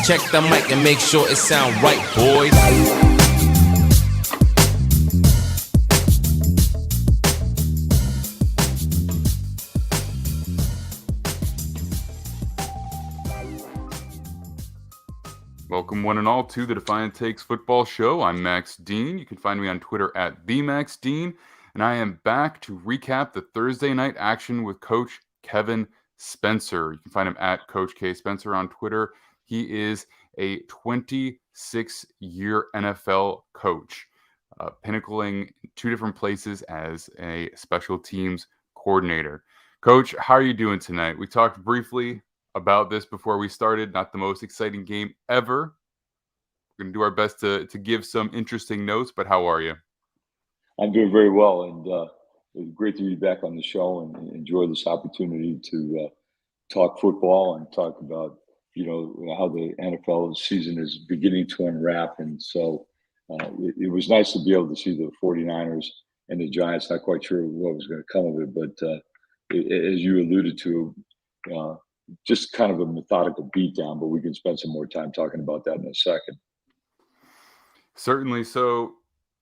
Check the mic and make sure it sound right, boys. Welcome one and all to the Defiant Takes Football Show. I'm Max Dean. You can find me on Twitter at @TheMaxDean. And I am back to recap the Thursday night action with Coach Kevin Spencer. You can find him at Coach K Spencer on Twitter. He is a 26-year NFL coach, pinnacling two different places as a special teams coordinator. Coach, how are you doing tonight? We talked briefly about this before we started. Not the most exciting game ever. We're going to do our best to give some interesting notes, but how are you? I'm doing very well, and it's great to be back on the show and enjoy this opportunity to talk football and talk about, how the NFL season is beginning to unwrap. And so it was nice to be able to see the 49ers and the Giants. Not quite sure what was going to come of it, but as you alluded to, just kind of a methodical beatdown, but we can spend some more time talking about that in a second. Certainly. So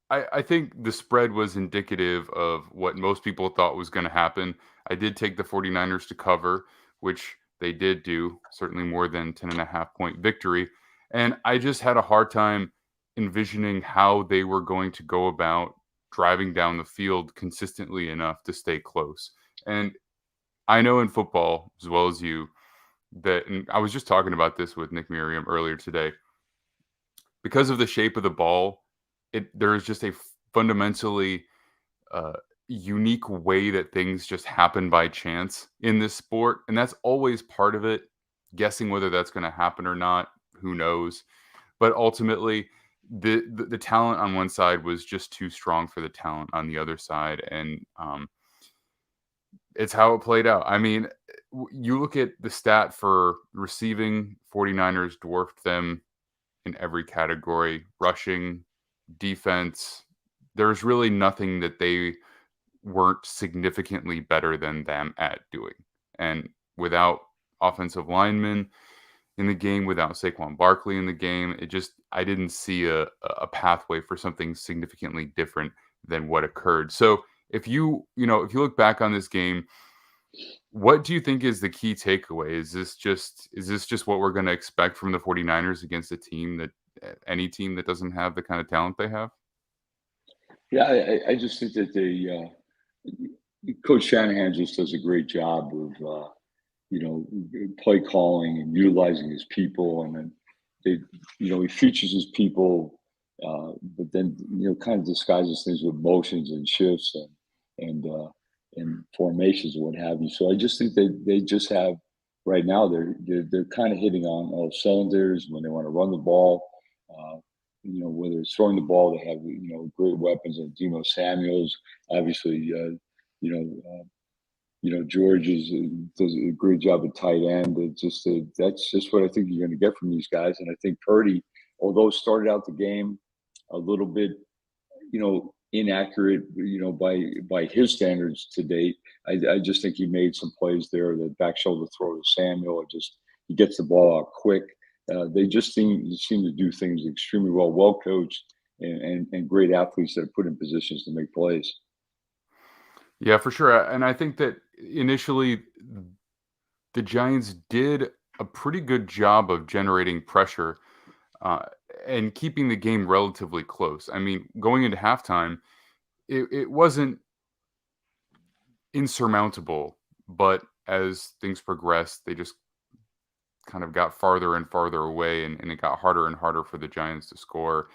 I think the spread was indicative of what most people thought was going to happen. I did take the 49ers to cover, which they did do, certainly more than 10.5-point victory. And I just had a hard time envisioning how they were going to go about driving down the field consistently enough to stay close. And I know in football, as well as you, that, and I was just talking about this with Nick Merriam earlier today, because of the shape of the ball, there is just a fundamentally unique way that things just happen by chance in this sport. And that's always part of it. Guessing whether that's going to happen or not, who knows? But ultimately, the talent on one side was just too strong for the talent on the other side. And it's how it played out. I mean, you look at the stat for receiving, 49ers dwarfed them in every category: rushing, defense. There's really nothing that they weren't significantly better than them at doing. And without offensive linemen in the game, without Saquon Barkley in the game, I didn't see a pathway for something significantly different than what occurred. So if you look back on this game, what do you think is the key takeaway? Is this just what we're going to expect from the 49ers against any team that doesn't have the kind of talent they have? Yeah, I just think that Coach Shanahan just does a great job of, play calling and utilizing his people. And then he features his people, but then, kind of disguises things with motions and shifts and formations and what have you. So I just think they just have, right now, they're kind of hitting on all cylinders when they want to run the ball. Whether it's throwing the ball, they have great weapons like Demo Samuels. Obviously, George does a great job at tight end. That's just what I think you're going to get from these guys. And I think Purdy, although started out the game a little bit, inaccurate, by his standards to date, I just think he made some plays there. The back shoulder throw to Samuel, he gets the ball out quick. They just seem to do things extremely well coached, and great athletes that are put in positions to make plays. Yeah, for sure. And I think that initially the Giants did a pretty good job of generating pressure and keeping the game relatively close. I mean, going into halftime, it wasn't insurmountable, but as things progressed, they just kind of got farther and farther away, and it got harder and harder for the Giants to score.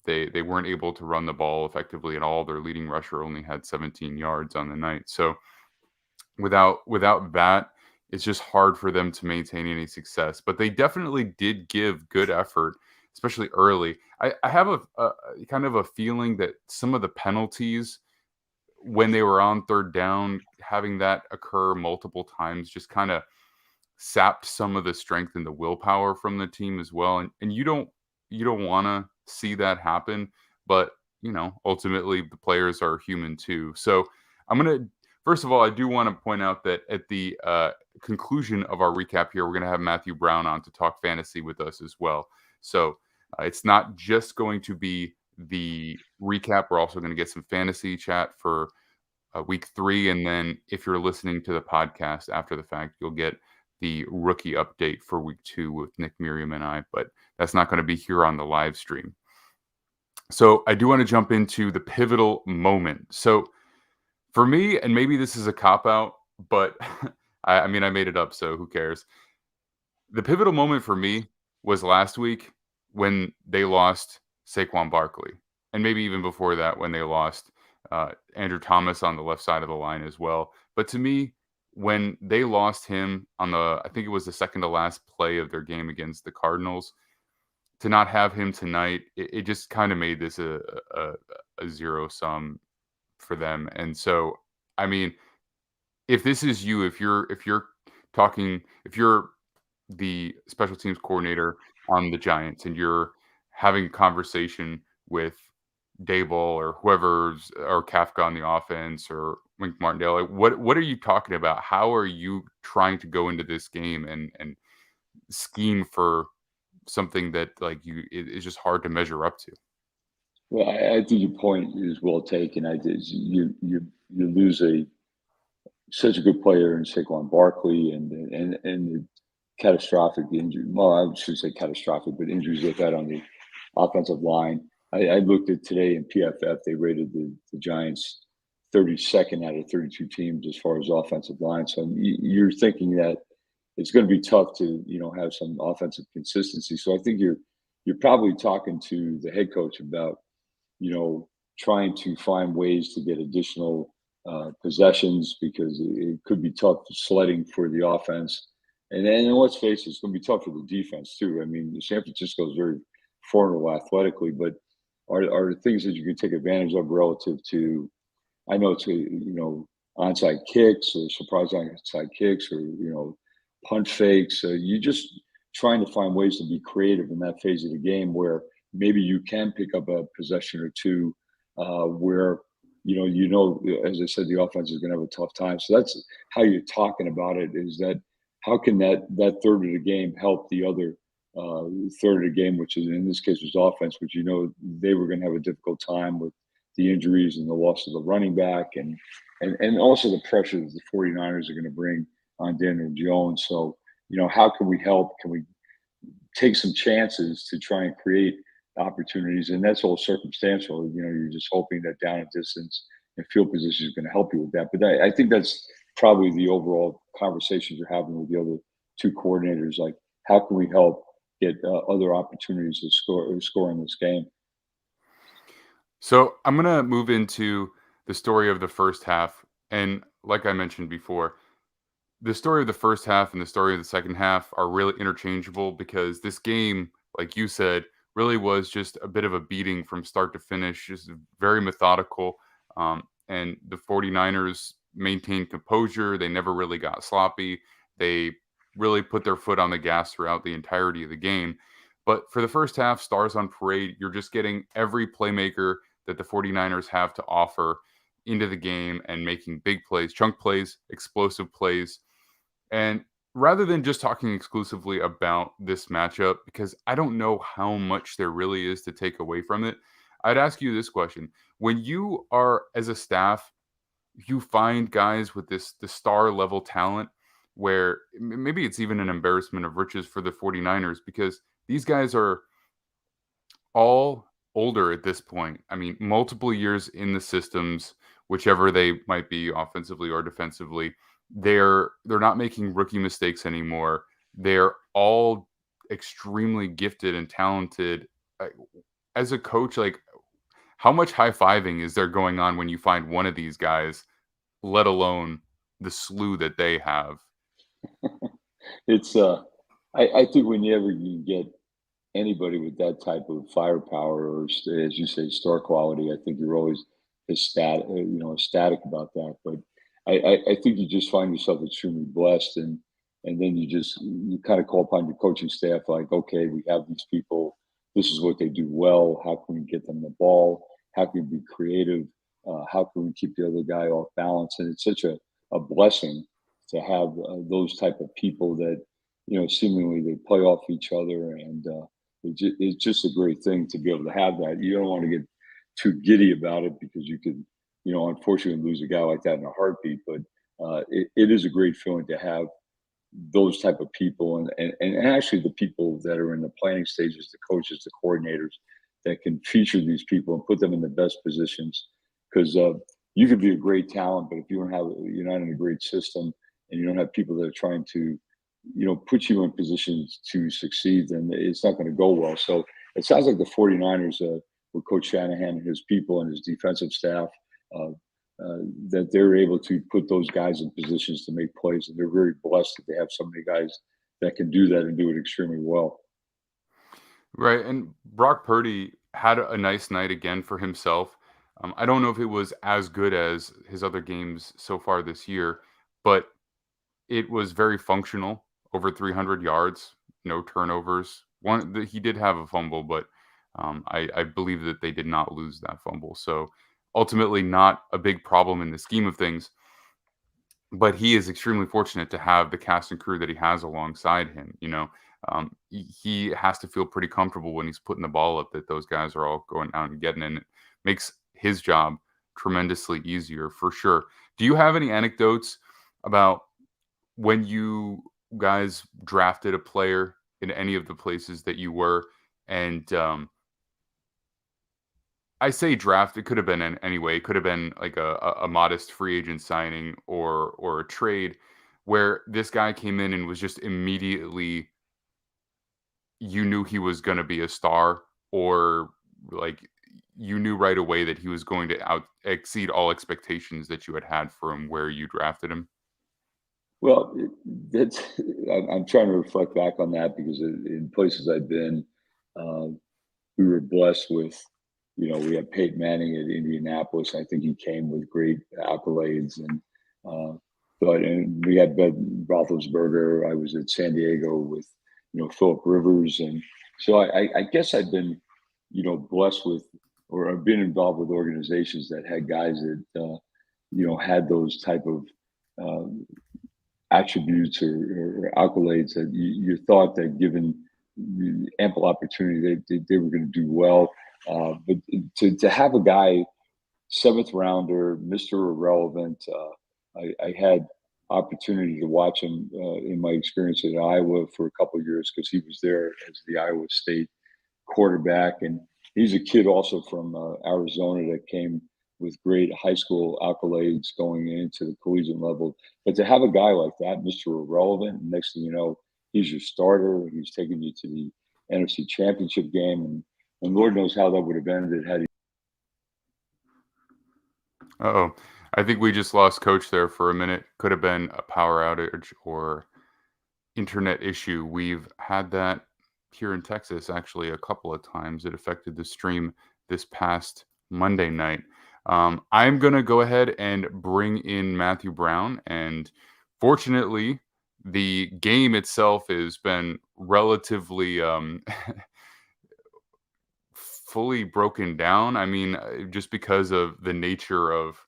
They weren't able to run the ball effectively at all. Their leading rusher only had 17 yards on the night. So without that, it's just hard for them to maintain any success. But they definitely did give good effort, especially early. I have a kind of a feeling that some of the penalties when they were on third down, having that occur multiple times, just kind of sapped some of the strength and the willpower from the team as well. And you don't want to see that happen, but ultimately the players are human too. So I'm going to first of all, I do want to point out that at the conclusion of our recap here, we're going to have Matthew Brown on to talk fantasy with us as well. So it's not just going to be the recap. We're also going to get some fantasy chat for week 3. And then if you're listening to the podcast after the fact, you'll get the rookie update for week 2 with Nick, Miriam, and I. But that's not going to be here on the live stream. So I do want to jump into the pivotal moment. So for me, and maybe this is a cop-out, but I mean, I made it up, so who cares? The pivotal moment for me was last week when they lost Saquon Barkley. And maybe even before that when they lost Andrew Thomas on the left side of the line as well. But to me, when they lost him on I think it was the second to last play of their game against the Cardinals, to not have him tonight, it just kind of made this a zero sum for them. And so, I mean, if this is you, if you're the special teams coordinator on the Giants and you're having a conversation with Dable or whoever's or Kafka on the offense or Wink Martindale, like what are you talking about? How are you trying to go into this game and scheme for something that like it's just hard to measure up to? Well, I think your point is well taken. I did. You lose such a good player in Saquon Barkley and the catastrophic injury. Well, I should say catastrophic, but injuries they've had on the offensive line. I looked at today in PFF. They rated the Giants 32nd out of 32 teams as far as offensive line. So you're thinking that it's going to be tough to have some offensive consistency. So I think you're probably talking to the head coach about trying to find ways to get additional possessions because it could be tough sledding for the offense. And then let's face it, it's going to be tough for the defense too. I mean, San Francisco is very formidable athletically, but are there things that you can take advantage of relative to? I know it's onside kicks or surprise onside kicks or punt fakes. You just trying to find ways to be creative in that phase of the game where maybe you can pick up a possession or two where as I said, the offense is going to have a tough time. So that's how you're talking about it, is that how can that third of the game help the other third of the game, which is in this case was offense, which they were going to have a difficult time with the injuries and the loss of the running back and also the pressure that the 49ers are going to bring on Daniel Jones. So, how can we help? Can we take some chances to try and create opportunities? And that's all circumstantial. You're just hoping that down and distance and field position is going to help you with that. But I think that's probably the overall conversations you're having with the other two coordinators. Like, how can we help get other opportunities to score in this game? So I'm going to move into the story of the first half. And like I mentioned before, the story of the first half and the story of the second half are really interchangeable because this game, like you said, really was just a bit of a beating from start to finish, just very methodical. And the 49ers maintained composure. They never really got sloppy. They really put their foot on the gas throughout the entirety of the game. But for the first half, stars on parade, you're just getting every playmaker that the 49ers have to offer into the game and making big plays, chunk plays, explosive plays. And rather than just talking exclusively about this matchup, because I don't know how much there really is to take away from it, I'd ask you this question. When you are, as a staff, you find guys with the star level talent where maybe it's even an embarrassment of riches for the 49ers because these guys are all older at this point. I mean, multiple years in the systems, whichever they might be offensively or defensively. They're not making rookie mistakes anymore. They're all extremely gifted and talented. As a coach, like, how much high-fiving is there going on when you find one of these guys, let alone the slew that they have? It's I think whenever you get anybody with that type of firepower or as you say star quality, I think you're always ecstatic about that. But I think you just find yourself extremely blessed, and then you kind of call upon your coaching staff like, okay, we have these people. This is what they do well. How can we get them the ball? How can we be creative? How can we keep the other guy off balance? And it's such a blessing to have those type of people that, seemingly they play off each other. And it's just a great thing to be able to have that. You don't want to get too giddy about it because you could, unfortunately lose a guy like that in a heartbeat. But it is a great feeling to have those type of people, and actually the people that are in the planning stages, the coaches, the coordinators, that can feature these people and put them in the best positions. Because you could be a great talent, but if you're not in a great system, and you don't have people that are trying to, put you in positions to succeed, then it's not going to go well. So it sounds like the 49ers, with Coach Shanahan and his people and his defensive staff, uh, that they're able to put those guys in positions to make plays, and they're very blessed that they have so many guys that can do that and do it extremely well. Right. And Brock Purdy had a nice night again for himself. I don't know if it was as good as his other games so far this year, but it was very functional. Over 300 yards, no turnovers. He did have a fumble, but I believe that they did not lose that fumble. So ultimately, not a big problem in the scheme of things. But he is extremely fortunate to have the cast and crew that he has alongside him. He has to feel pretty comfortable when he's putting the ball up that those guys are all going out and getting it. And it makes his job tremendously easier for sure. Do you have any anecdotes about when you guys drafted a player in any of the places that you were? And I say draft, it could have been anyway. It could have been like a modest free agent signing or a trade where this guy came in and was just immediately, you knew he was going to be a star, or like you knew right away that he was going to exceed all expectations that you had for him where you drafted him. Well, that's I'm trying to reflect back on that because in places I've been, uh, we were blessed with, we had Peyton Manning at Indianapolis. I think he came with great accolades, and we had Ben Roethlisberger. I was at San Diego with, Philip Rivers, and so I guess I've been, blessed with, or I've been involved with organizations that had guys that, had those type of uh, attributes or accolades that you thought that given ample opportunity, they were going to do well. But to have a guy, seventh rounder, Mr. Irrelevant, I had opportunity to watch him in my experience at Iowa for a couple of years because he was there as the Iowa State quarterback, and he's a kid also from Arizona that came with great high school accolades going into the collegiate level. But to have a guy like that, Mr. Irrelevant, and next thing you know, he's your starter. He's taking you to the NFC Championship game, and Lord knows how that would have ended had he. Uh-oh. I think we just lost Coach there for a minute. Could have been a power outage or internet issue. We've had that here in Texas actually a couple of times. It affected the stream this past Monday night. I'm going to go ahead and bring in Matthew Brown. And fortunately, the game itself has been relatively fully broken down. I mean, just because of the nature of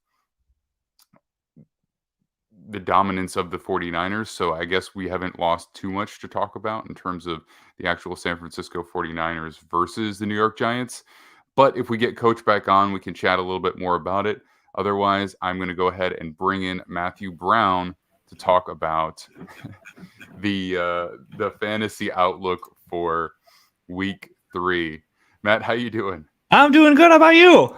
the dominance of the 49ers. So I guess we haven't lost too much to talk about in terms of the actual San Francisco 49ers versus the New York Giants. But if we get Coach back on, we can chat a little bit more about it. Otherwise, I'm going to go ahead and bring in Matthew Brown to talk about the fantasy outlook for week 3. Matt, how you doing? I'm doing good. How about you?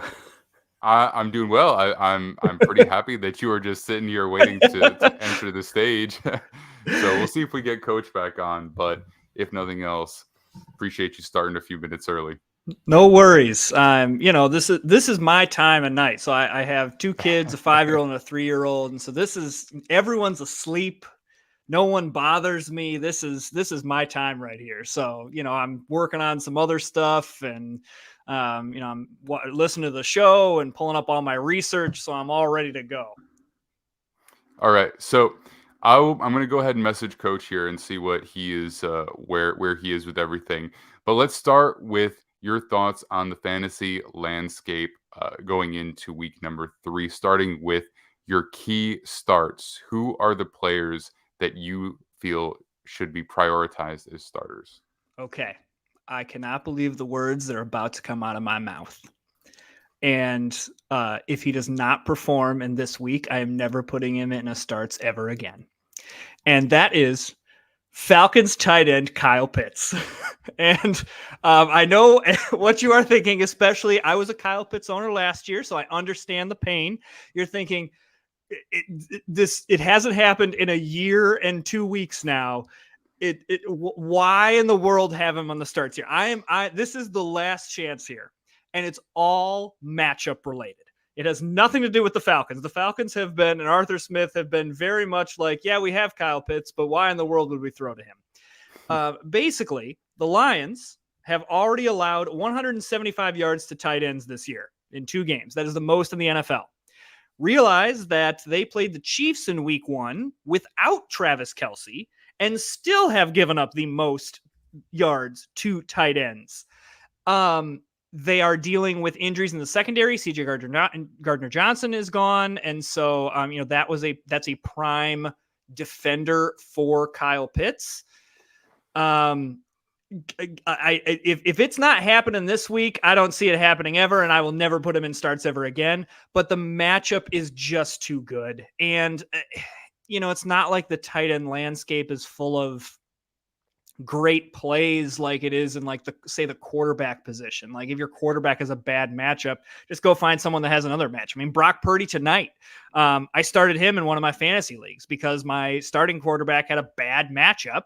I'm doing well. I'm pretty happy that you are just sitting here waiting to enter the stage. So we'll see if we get Coach back on. But if nothing else, appreciate you starting a few minutes early. No worries. This is my time of night. So I have 2 kids, a 5-year-old and a 3-year-old, and so everyone's asleep. No one bothers me. This is my time right here. So I'm working on some other stuff, and I'm listening to the show and pulling up all my research. So I'm all ready to go. All right. So I'm going to go ahead and message Coach here and see what he is, where he is with everything. But let's start with your thoughts on the fantasy landscape going into week number 3, starting with your key starts. Who are the players that you feel should be prioritized as starters? Okay. I cannot believe the words that are about to come out of my mouth. And if he does not perform in this week, I am never putting him in a starts ever again. And that is Falcons tight end Kyle Pitts. And I know what you are thinking, especially I was a Kyle Pitts owner last year, so I understand the pain. You're thinking, it hasn't happened in a year and 2 weeks now. Why in the world have him on the starts here? This is the last chance here, and it's all matchup related. It has nothing to do with the Falcons. The Falcons have been, and Arthur Smith have been very much like, yeah, we have Kyle Pitts, but why in the world would we throw to him? Basically, the Lions have already allowed 175 yards to tight ends this year in 2 games. That is the most in the NFL. Realize that they played the Chiefs in week 1 without Travis Kelce and still have given up the most yards to tight ends. They are dealing with injuries in the secondary. CJ Gardner Johnson is gone. And so, that's a prime defender for Kyle Pitts. If it's not happening this week, I don't see it happening ever, and I will never put him in starts ever again. But the matchup is just too good. And, it's not like the tight end landscape is full of great plays like it is in the quarterback position. Like if your quarterback has a bad matchup, just go find someone that has another match. I mean, Brock Purdy tonight, I started him in one of my fantasy leagues because my starting quarterback had a bad matchup,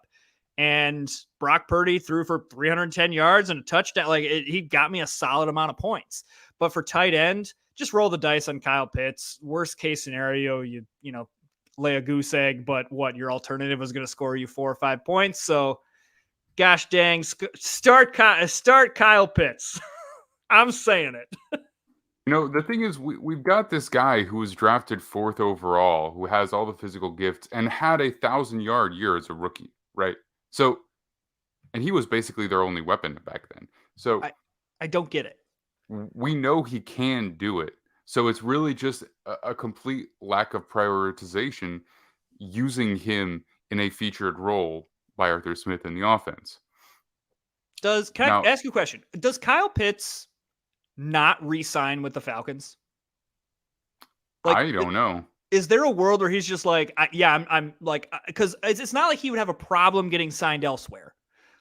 and Brock Purdy threw for 310 yards and a touchdown. He got me a solid amount of points. But for tight end, just roll the dice on Kyle Pitts. Worst case scenario, you lay a goose egg, but your alternative was going to score you 4 or 5 points. So gosh dang, start Kyle Pitts. I'm saying it. The thing is, we've got this guy who was drafted 4th overall, who has all the physical gifts and had a 1,000-yard year as a rookie, right? So, and he was basically their only weapon back then. So I don't get it. We know he can do it. So it's really just a complete lack of prioritization using him in a featured role by Arthur Smith in the offense. Can I ask you a question? Does Kyle Pitts not re-sign with the Falcons? I don't know. Is there a world where he's just like, I'm like, because it's not like he would have a problem getting signed elsewhere.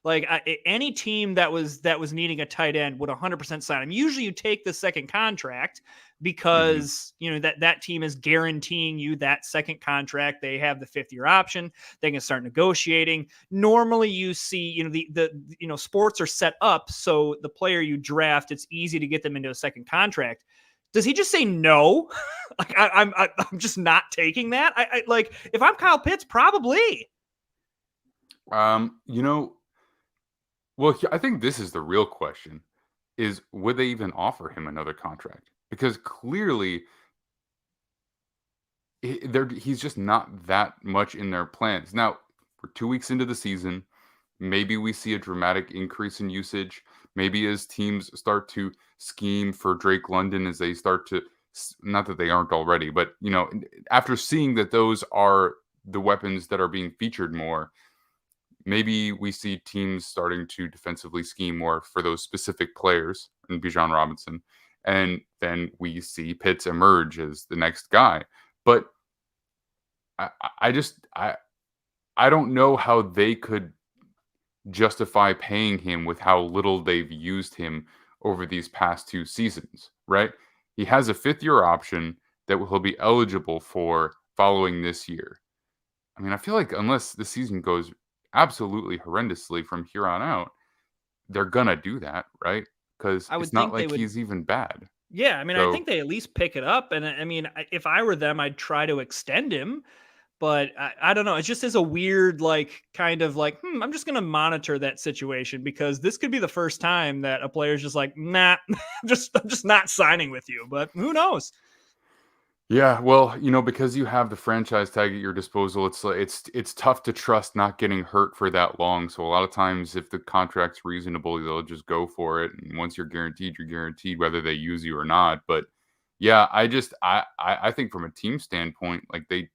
Like any team that was needing a tight end would 100% sign him. Usually you take the second contract because, that team is guaranteeing you that second contract. They have the 5th-year option. They can start negotiating. Normally you see, the sports are set up so the player you draft, it's easy to get them into a second contract. Does he just say no? I'm just not taking that. I if I'm Kyle Pitts, probably. Well, I think this is the real question: is would they even offer him another contract? Because clearly, he's just not that much in their plans. Now, we're 2 weeks into the season. Maybe we see a dramatic increase in usage. Maybe as teams start to scheme for Drake London, as they start to, not that they aren't already, but, after seeing that those are the weapons that are being featured more, maybe we see teams starting to defensively scheme more for those specific players in Bijan Robinson. And then we see Pitts emerge as the next guy. But I don't know how they could justify paying him with how little they've used him over these past 2 seasons, right? He has a 5th-year option that he'll be eligible for following this year. I mean, I feel like unless the season goes absolutely horrendously from here on out, they're gonna do that, right? Because it's not like he's even bad. Yeah, I mean, I think they at least pick it up. And I mean, if I were them, I'd try to extend him. But I don't know. It just is a weird, kind of I'm just going to monitor that situation because this could be the first time that a player's just like, nah, I'm just not signing with you. But who knows? Yeah, well, because you have the franchise tag at your disposal, it's like it's tough to trust not getting hurt for that long. So a lot of times, if the contract's reasonable, they'll just go for it. And once you're guaranteed whether they use you or not. But yeah, I think from a team standpoint, like they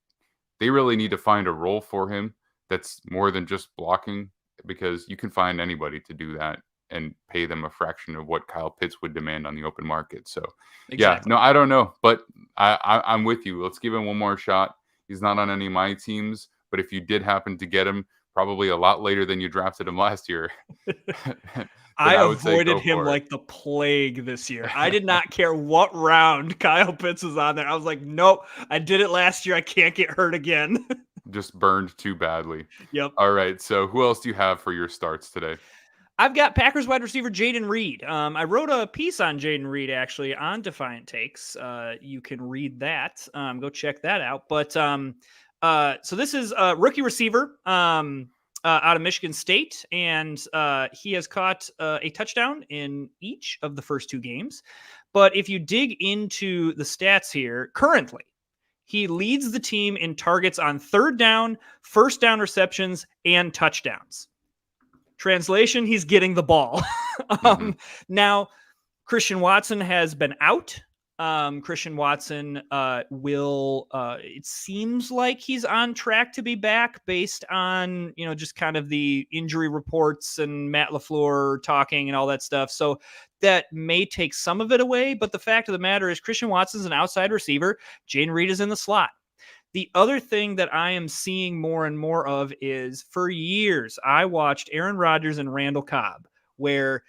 really need to find a role for him that's more than just blocking, because you can find anybody to do that and pay them a fraction of what Kyle Pitts would demand on the open market. So, yeah, Exactly. no, I don't know, but I'm with you. Let's give him one more shot. He's not on any of my teams, but if you did happen to get him, probably a lot later than you drafted him last year, then I I would say avoided go him for it. like the plague this year. I did not care what round Kyle Pitts was on there. I was like, nope, I did it last year. I can't get hurt again. Just burned too badly. Yep. All right, so who else do you have for your starts today? I've got Packers wide receiver Jaden Reed. I wrote a piece on Jaden Reed actually on Defiant Takes. You can read that. Go check that out. But so this is a rookie receiver out of Michigan State, and he has caught a touchdown in each of the first two games. But if you dig into the stats here, currently he leads the team in targets on third down, first down receptions, and touchdowns. Translation, he's getting the ball. Mm-hmm. Now, Christian Watson has been out. Christian Watson it seems like he's on track to be back based on, just kind of the injury reports and Matt LaFleur talking and all that stuff. So that may take some of it away. But the fact of the matter is Christian Watson's an outside receiver. Jaden Reed is in the slot. The other thing that I am seeing more and more of is, for years, I watched Aaron Rodgers and Randall Cobb, where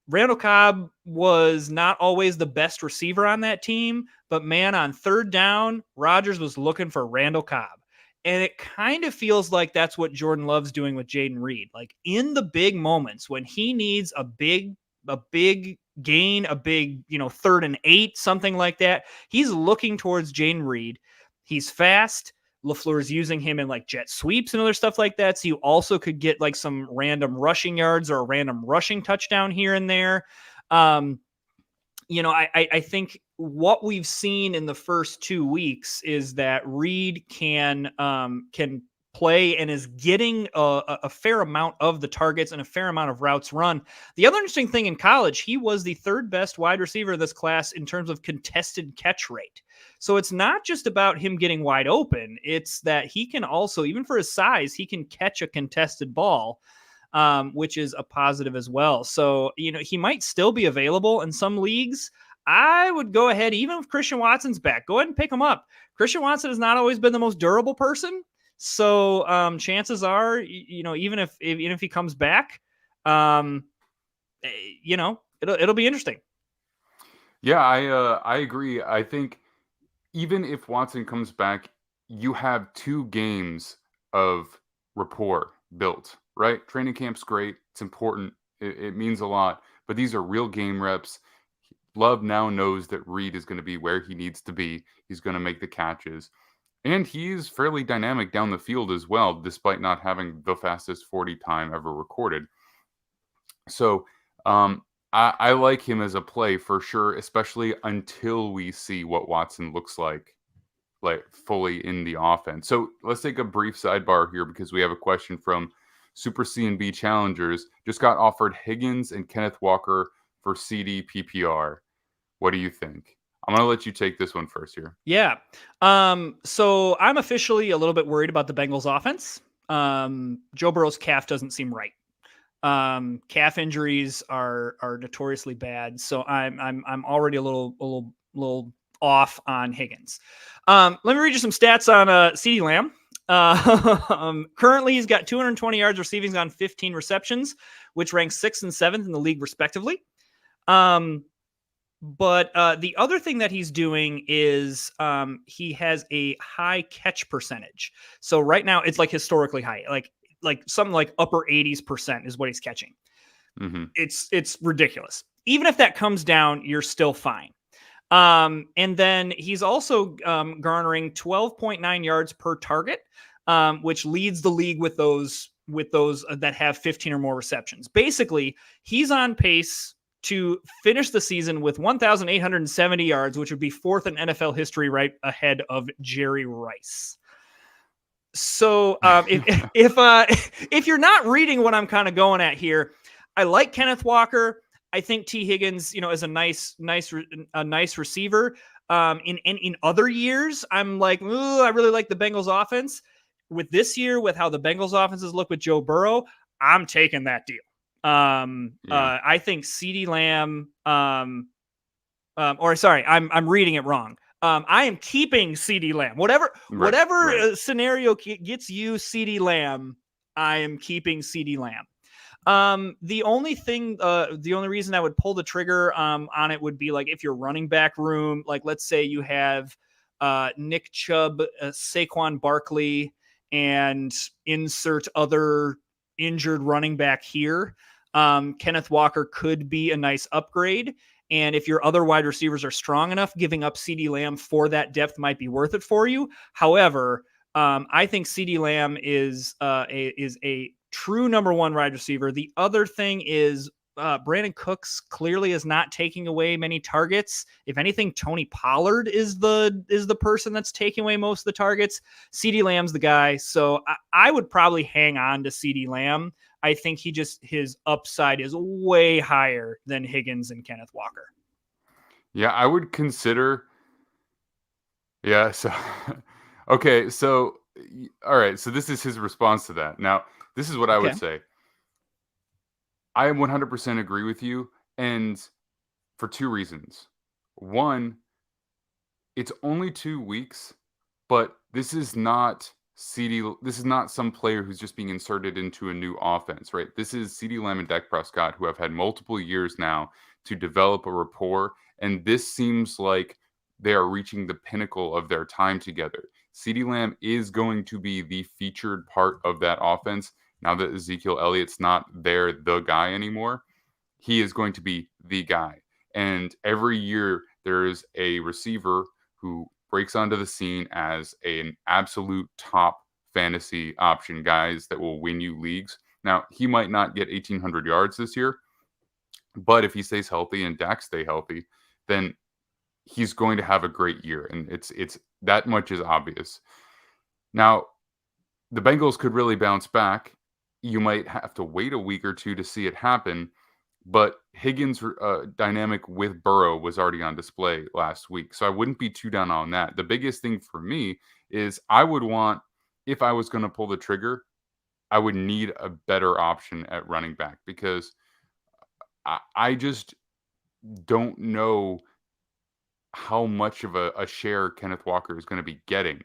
Randall Cobb was not always the best receiver on that team, but man, on third down, Rodgers was looking for Randall Cobb. And it kind of feels like that's what Jordan Love's doing with Jaden Reed. Like in the big moments when he needs a big gain, a big, 3rd and 8, something like that, he's looking towards Jaden Reed. He's fast. LaFleur's using him in like jet sweeps and other stuff like that. So you also could get like some random rushing yards or a random rushing touchdown here and there. I think what we've seen in the first 2 weeks is that Reed can play and is getting a fair amount of the targets and a fair amount of routes run. The other interesting thing in college, he was the 3rd best wide receiver of this class in terms of contested catch rate. So it's not just about him getting wide open. It's that he can also, even for his size, he can catch a contested ball, which is a positive as well. So, he might still be available in some leagues. I would go ahead, even if Christian Watson's back, go ahead and pick him up. Christian Watson has not always been the most durable person. So chances are, even if he comes back, it'll be interesting. Yeah, I agree. I think even if Watson comes back, you have 2 games of rapport built, right? Training camp's great. It's important. It means a lot. But these are real game reps. Love now knows that Reed is going to be where he needs to be. He's going to make the catches. And he's fairly dynamic down the field as well, despite not having the fastest 40 time ever recorded. So I like him as a play for sure, especially until we see what Watson looks like fully in the offense. So let's take a brief sidebar here because we have a question from Super C&B Challengers. Just got offered Higgins and Kenneth Walker for CD PPR. What do you think? I'm going to let you take this one first here. Yeah. So I'm officially a little bit worried about the Bengals offense. Joe Burrow's calf doesn't seem right. Calf injuries are notoriously bad. So I'm already a little off on Higgins. Let me read you some stats on CeeDee Lamb. Currently he's got 220 yards receiving on 15 receptions, which ranks 6th and 7th in the league respectively. But the other thing that he's doing is he has a high catch percentage. So right now it's like historically high, like something like upper 80% is what he's catching. Mm-hmm. It's ridiculous. Even if that comes down, you're still fine. And then he's also garnering 12.9 yards per target, which leads the league with those that have 15 or more receptions. Basically, he's on pace to finish the season with 1,870 yards, which would be fourth in NFL history, right ahead of Jerry Rice. So if you're not reading what I'm kind of going at here, I like Kenneth Walker. I think T. Higgins, is a nice receiver. In other years, I'm like, ooh, I really like the Bengals offense. With this year, with how the Bengals offenses look with Joe Burrow, I'm taking that deal. I think CeeDee Lamb, I'm reading it wrong. I am keeping CeeDee Lamb. Whatever scenario gets you CeeDee Lamb, I am keeping CeeDee Lamb. The only reason I would pull the trigger on it would be like if your running back room, like let's say you have Nick Chubb, Saquon Barkley, and insert other injured running back here. Kenneth Walker could be a nice upgrade. And if your other wide receivers are strong enough, giving up CeeDee Lamb for that depth might be worth it for you. However, I think CeeDee Lamb is a true number one wide receiver. The other thing is Brandon Cooks clearly is not taking away many targets. If anything, Tony Pollard is the person that's taking away most of the targets. CeeDee Lamb's the guy. So I would probably hang on to CeeDee Lamb. I think his upside is way higher than Higgins and Kenneth Walker. Yeah, I would consider. Yeah. So, okay. So, all right. So this is his response to that. Now, this is what I would say. I 100% agree with you. And for two reasons. One, it's only 2 weeks, but this is not this is not some player who's just being inserted into a new offense, right? This is CeeDee Lamb and Dak Prescott, who have had multiple years now to develop a rapport. And this seems like they are reaching the pinnacle of their time together. CeeDee Lamb is going to be the featured part of that offense. Now that Ezekiel Elliott's not the guy anymore, he is going to be the guy. And every year there is a receiver who breaks onto the scene as an absolute top fantasy option, guys that will win you leagues. Now, he might not get 1,800 yards this year, but if he stays healthy and Dak stay healthy, then he's going to have a great year. And it's that much is obvious. Now, the Bengals could really bounce back. You might have to wait a week or two to see it happen. But Higgins' dynamic with Burrow was already on display last week. So I wouldn't be too down on that. The biggest thing for me is I would want, if I was going to pull the trigger, I would need a better option at running back because I just don't know how much of a share Kenneth Walker is going to be getting,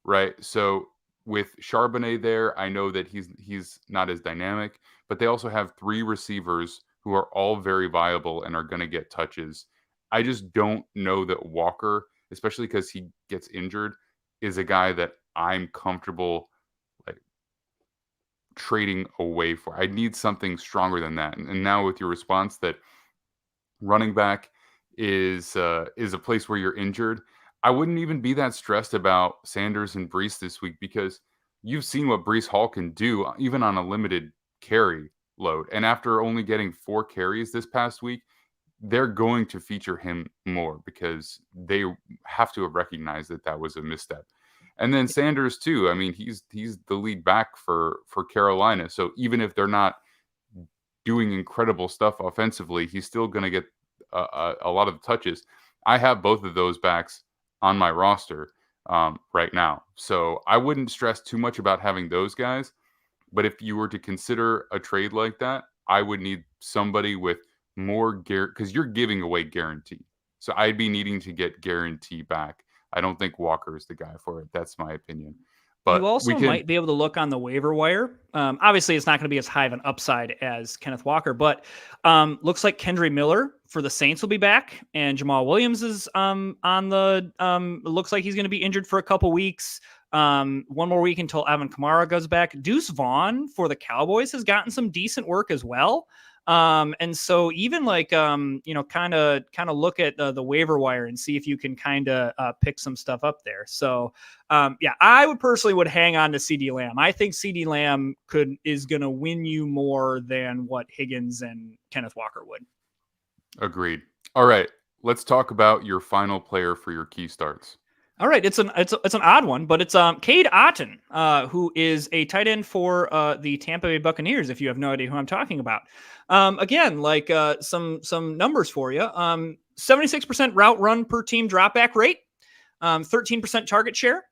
right? So with Charbonnet there, I know that he's not as dynamic, but they also have 3 receivers who are all very viable and are going to get touches. I just don't know that Walker, especially because he gets injured, is a guy that I'm comfortable like trading away for. I need something stronger than that. And now with your response that running back is a place where you're injured, I wouldn't even be that stressed about Sanders and Brees this week because you've seen what Brees Hall can do even on a limited carry load. And after only getting 4 carries this past week, they're going to feature him more because they have to have recognized that was a misstep. And then Sanders too. I mean, he's the lead back for Carolina. So even if they're not doing incredible stuff offensively, he's still going to get a lot of the touches. I have both of those backs on my roster right now. So I wouldn't stress too much about having those guys. But if you were to consider a trade like that, I would need somebody with more because you're giving away guarantee. So I'd be needing to get guarantee back. I don't think Walker is the guy for it. That's my opinion. But you also might be able to look on the waiver wire. Obviously, it's not going to be as high of an upside as Kenneth Walker, but looks like Kendre Miller for the Saints will be back, and Jamal Williams is on the. Looks like he's going to be injured for a couple weeks. One more week until Alvin Kamara goes back. Deuce Vaughn for the Cowboys has gotten some decent work as well. And so even like, kind of look at the waiver wire and see if you can kind of pick some stuff up there. So, I would hang on to CeeDee Lamb. I think CeeDee Lamb is going to win you more than what Higgins and Kenneth Walker would. Agreed. All right, let's talk about your final player for your key starts. All right, it's an odd one, but it's Cade Otton, who is a tight end for the Tampa Bay Buccaneers. If you have no idea who I'm talking about, again, like some numbers for you. 76% route run per team dropback rate, 13% target share,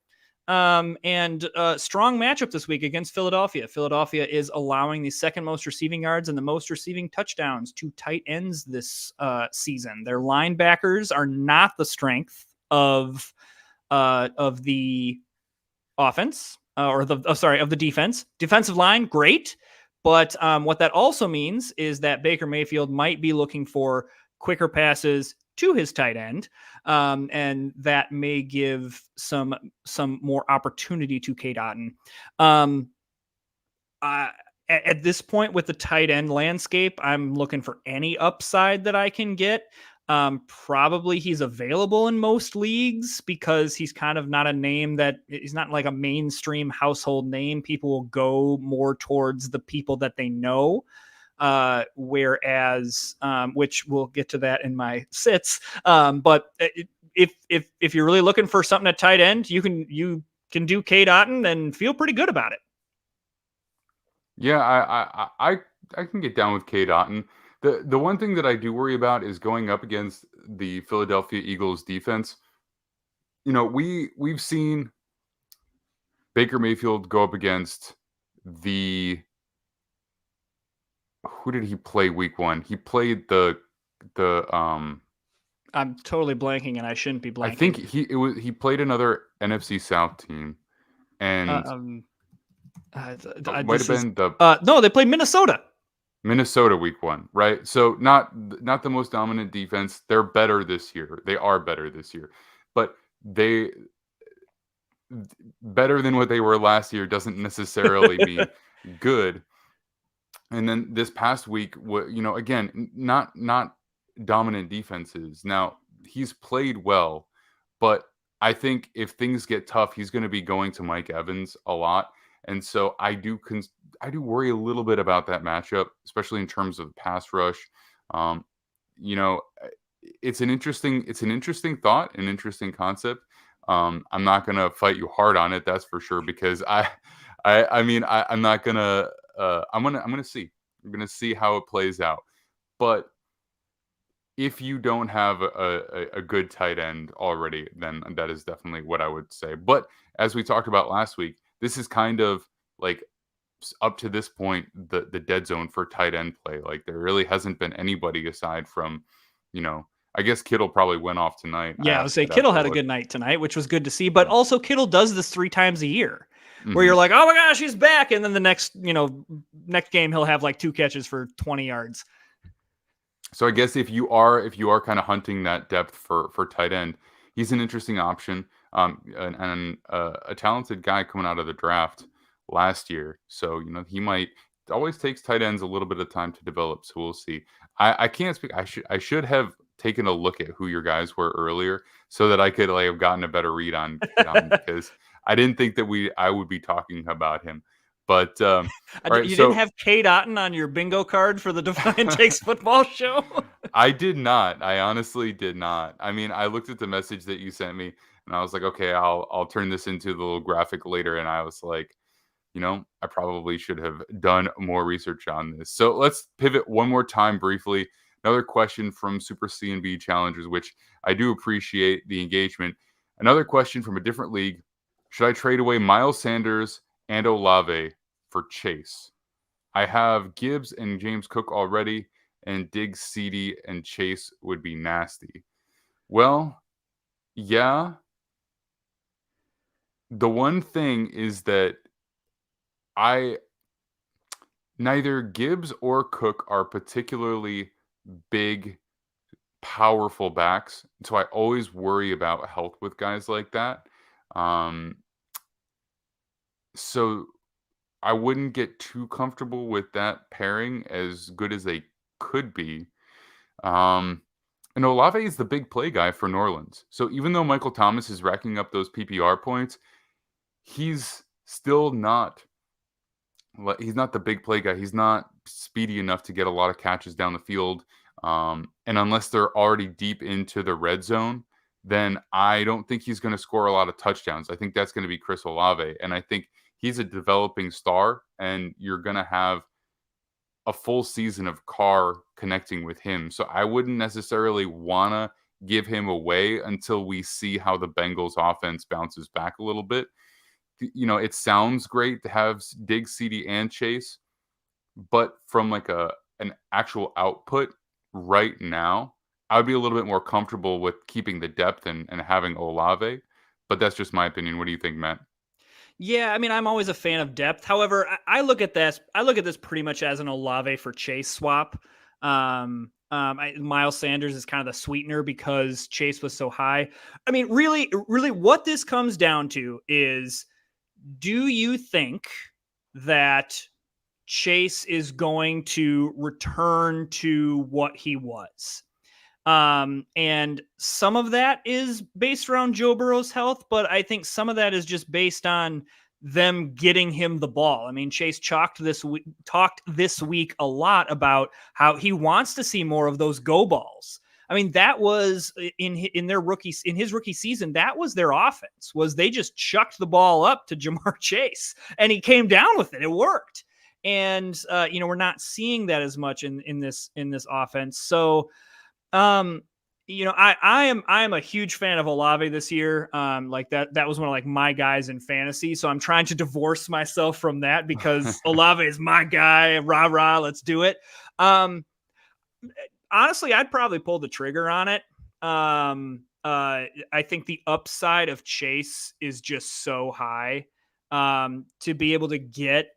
and strong matchup this week against Philadelphia. Philadelphia is allowing the second most receiving yards and the most receiving touchdowns to tight ends this season. Their linebackers are not the strength of the offense of the defense. Defensive line, great. But what that also means is that Baker Mayfield might be looking for quicker passes to his tight end. And that may give some more opportunity to Cade Otton. At this point with the tight end landscape, I'm looking for any upside that I can get. Probably he's available in most leagues because he's kind of not a name that he's not like a mainstream household name. People will go more towards the people that they know. Whereas, which we'll get to that in my sits. But if you're really looking for something at tight end, you can do Cade Otton and feel pretty good about it. Yeah, I can get down with Cade Otton. The one thing that I do worry about is going up against the Philadelphia Eagles defense. You know, we've seen Baker Mayfield go up against who did he play week 1? He played the I'm totally blanking and I shouldn't be blanking. I think he played another NFC South team, and might have been no, they played Minnesota. Minnesota week 1, right? So not the most dominant defense. They're better this year. They are better this year, but better than what they were last year doesn't necessarily mean good. And then this past week, again, not dominant defenses. Now he's played well, but I think if things get tough, he's going to be going to Mike Evans a lot. And so I do worry a little bit about that matchup, especially in terms of pass rush. It's an interesting thought, an interesting concept. I'm not gonna fight you hard on it, that's for sure, because I'm not gonna. I'm gonna see. I'm gonna see how it plays out. But if you don't have a good tight end already, then that is definitely what I would say. But as we talked about last week, this is kind of like up to this point the dead zone for tight end play. Like there really hasn't been anybody aside from, I guess Kittle probably went off tonight. Yeah, I would say Kittle had a good night tonight, which was good to see. But also Kittle does this 3 times a year, where you're like, oh my gosh, he's back, and then the next game he'll have like 2 catches for 20 yards. So I guess if you are kind of hunting that depth for tight end, he's an interesting option. And a talented guy coming out of the draft last year. So, he might. It always takes tight ends a little bit of time to develop. So we'll see. I can't speak. I should have taken a look at who your guys were earlier so that I could have gotten a better read on because I didn't think that I would be talking about him. But didn't have Cade Otton on your bingo card for the Defiant Takes football show? I did not. I honestly did not. I mean, I looked at the message that you sent me and I was like, okay, I'll turn this into the little graphic later. And I was like, I probably should have done more research on this. So let's pivot one more time briefly. Another question from Super C&B Challengers, which I do appreciate the engagement. Another question from a different league. Should I trade away Miles Sanders and Olave for Chase? I have Gibbs and James Cook already, and Diggs, CD, and Chase would be nasty. Well, yeah. The one thing is that neither Gibbs or Cook are particularly big, powerful backs. So I always worry about health with guys like that. So I wouldn't get too comfortable with that pairing, as good as they could be. And Olave is the big play guy for New Orleans. So even though Michael Thomas is racking up those PPR points, he's still not the big play guy. He's not speedy enough to get a lot of catches down the field. And unless they're already deep into the red zone, then I don't think he's going to score a lot of touchdowns. I think that's going to be Chris Olave. And I think he's a developing star, and you're going to have a full season of Carr connecting with him. So I wouldn't necessarily want to give him away until we see how the Bengals offense bounces back a little bit. It sounds great to have Diggs, CD, and Chase, but from like an actual output right now, I would be a little bit more comfortable with keeping the depth and having Olave. But that's just my opinion. What do you think, Matt? Yeah, I mean, I'm always a fan of depth. However, I look at this. I look at this pretty much as an Olave for Chase swap. Miles Sanders is kind of the sweetener because Chase was so high. I mean, really, what this comes down to is, do you think that Chase is going to return to what he was? And some of that is based around Joe Burrow's health, but I think some of that is just based on them getting him the ball. I mean, Chase talked this week a lot about how he wants to see more of those go balls. I mean, that was in his rookie season. That was their offense. Was they just chucked the ball up to Jamar Chase, and he came down with it. It worked, and we're not seeing that as much in this offense. So. I am a huge fan of Olave this year. Like that was one of like my guys in fantasy. So I'm trying to divorce myself from that because Olave is my guy. Rah rah, let's do it. Honestly, I'd probably pull the trigger on it. I think the upside of Chase is just so high. To be able to get,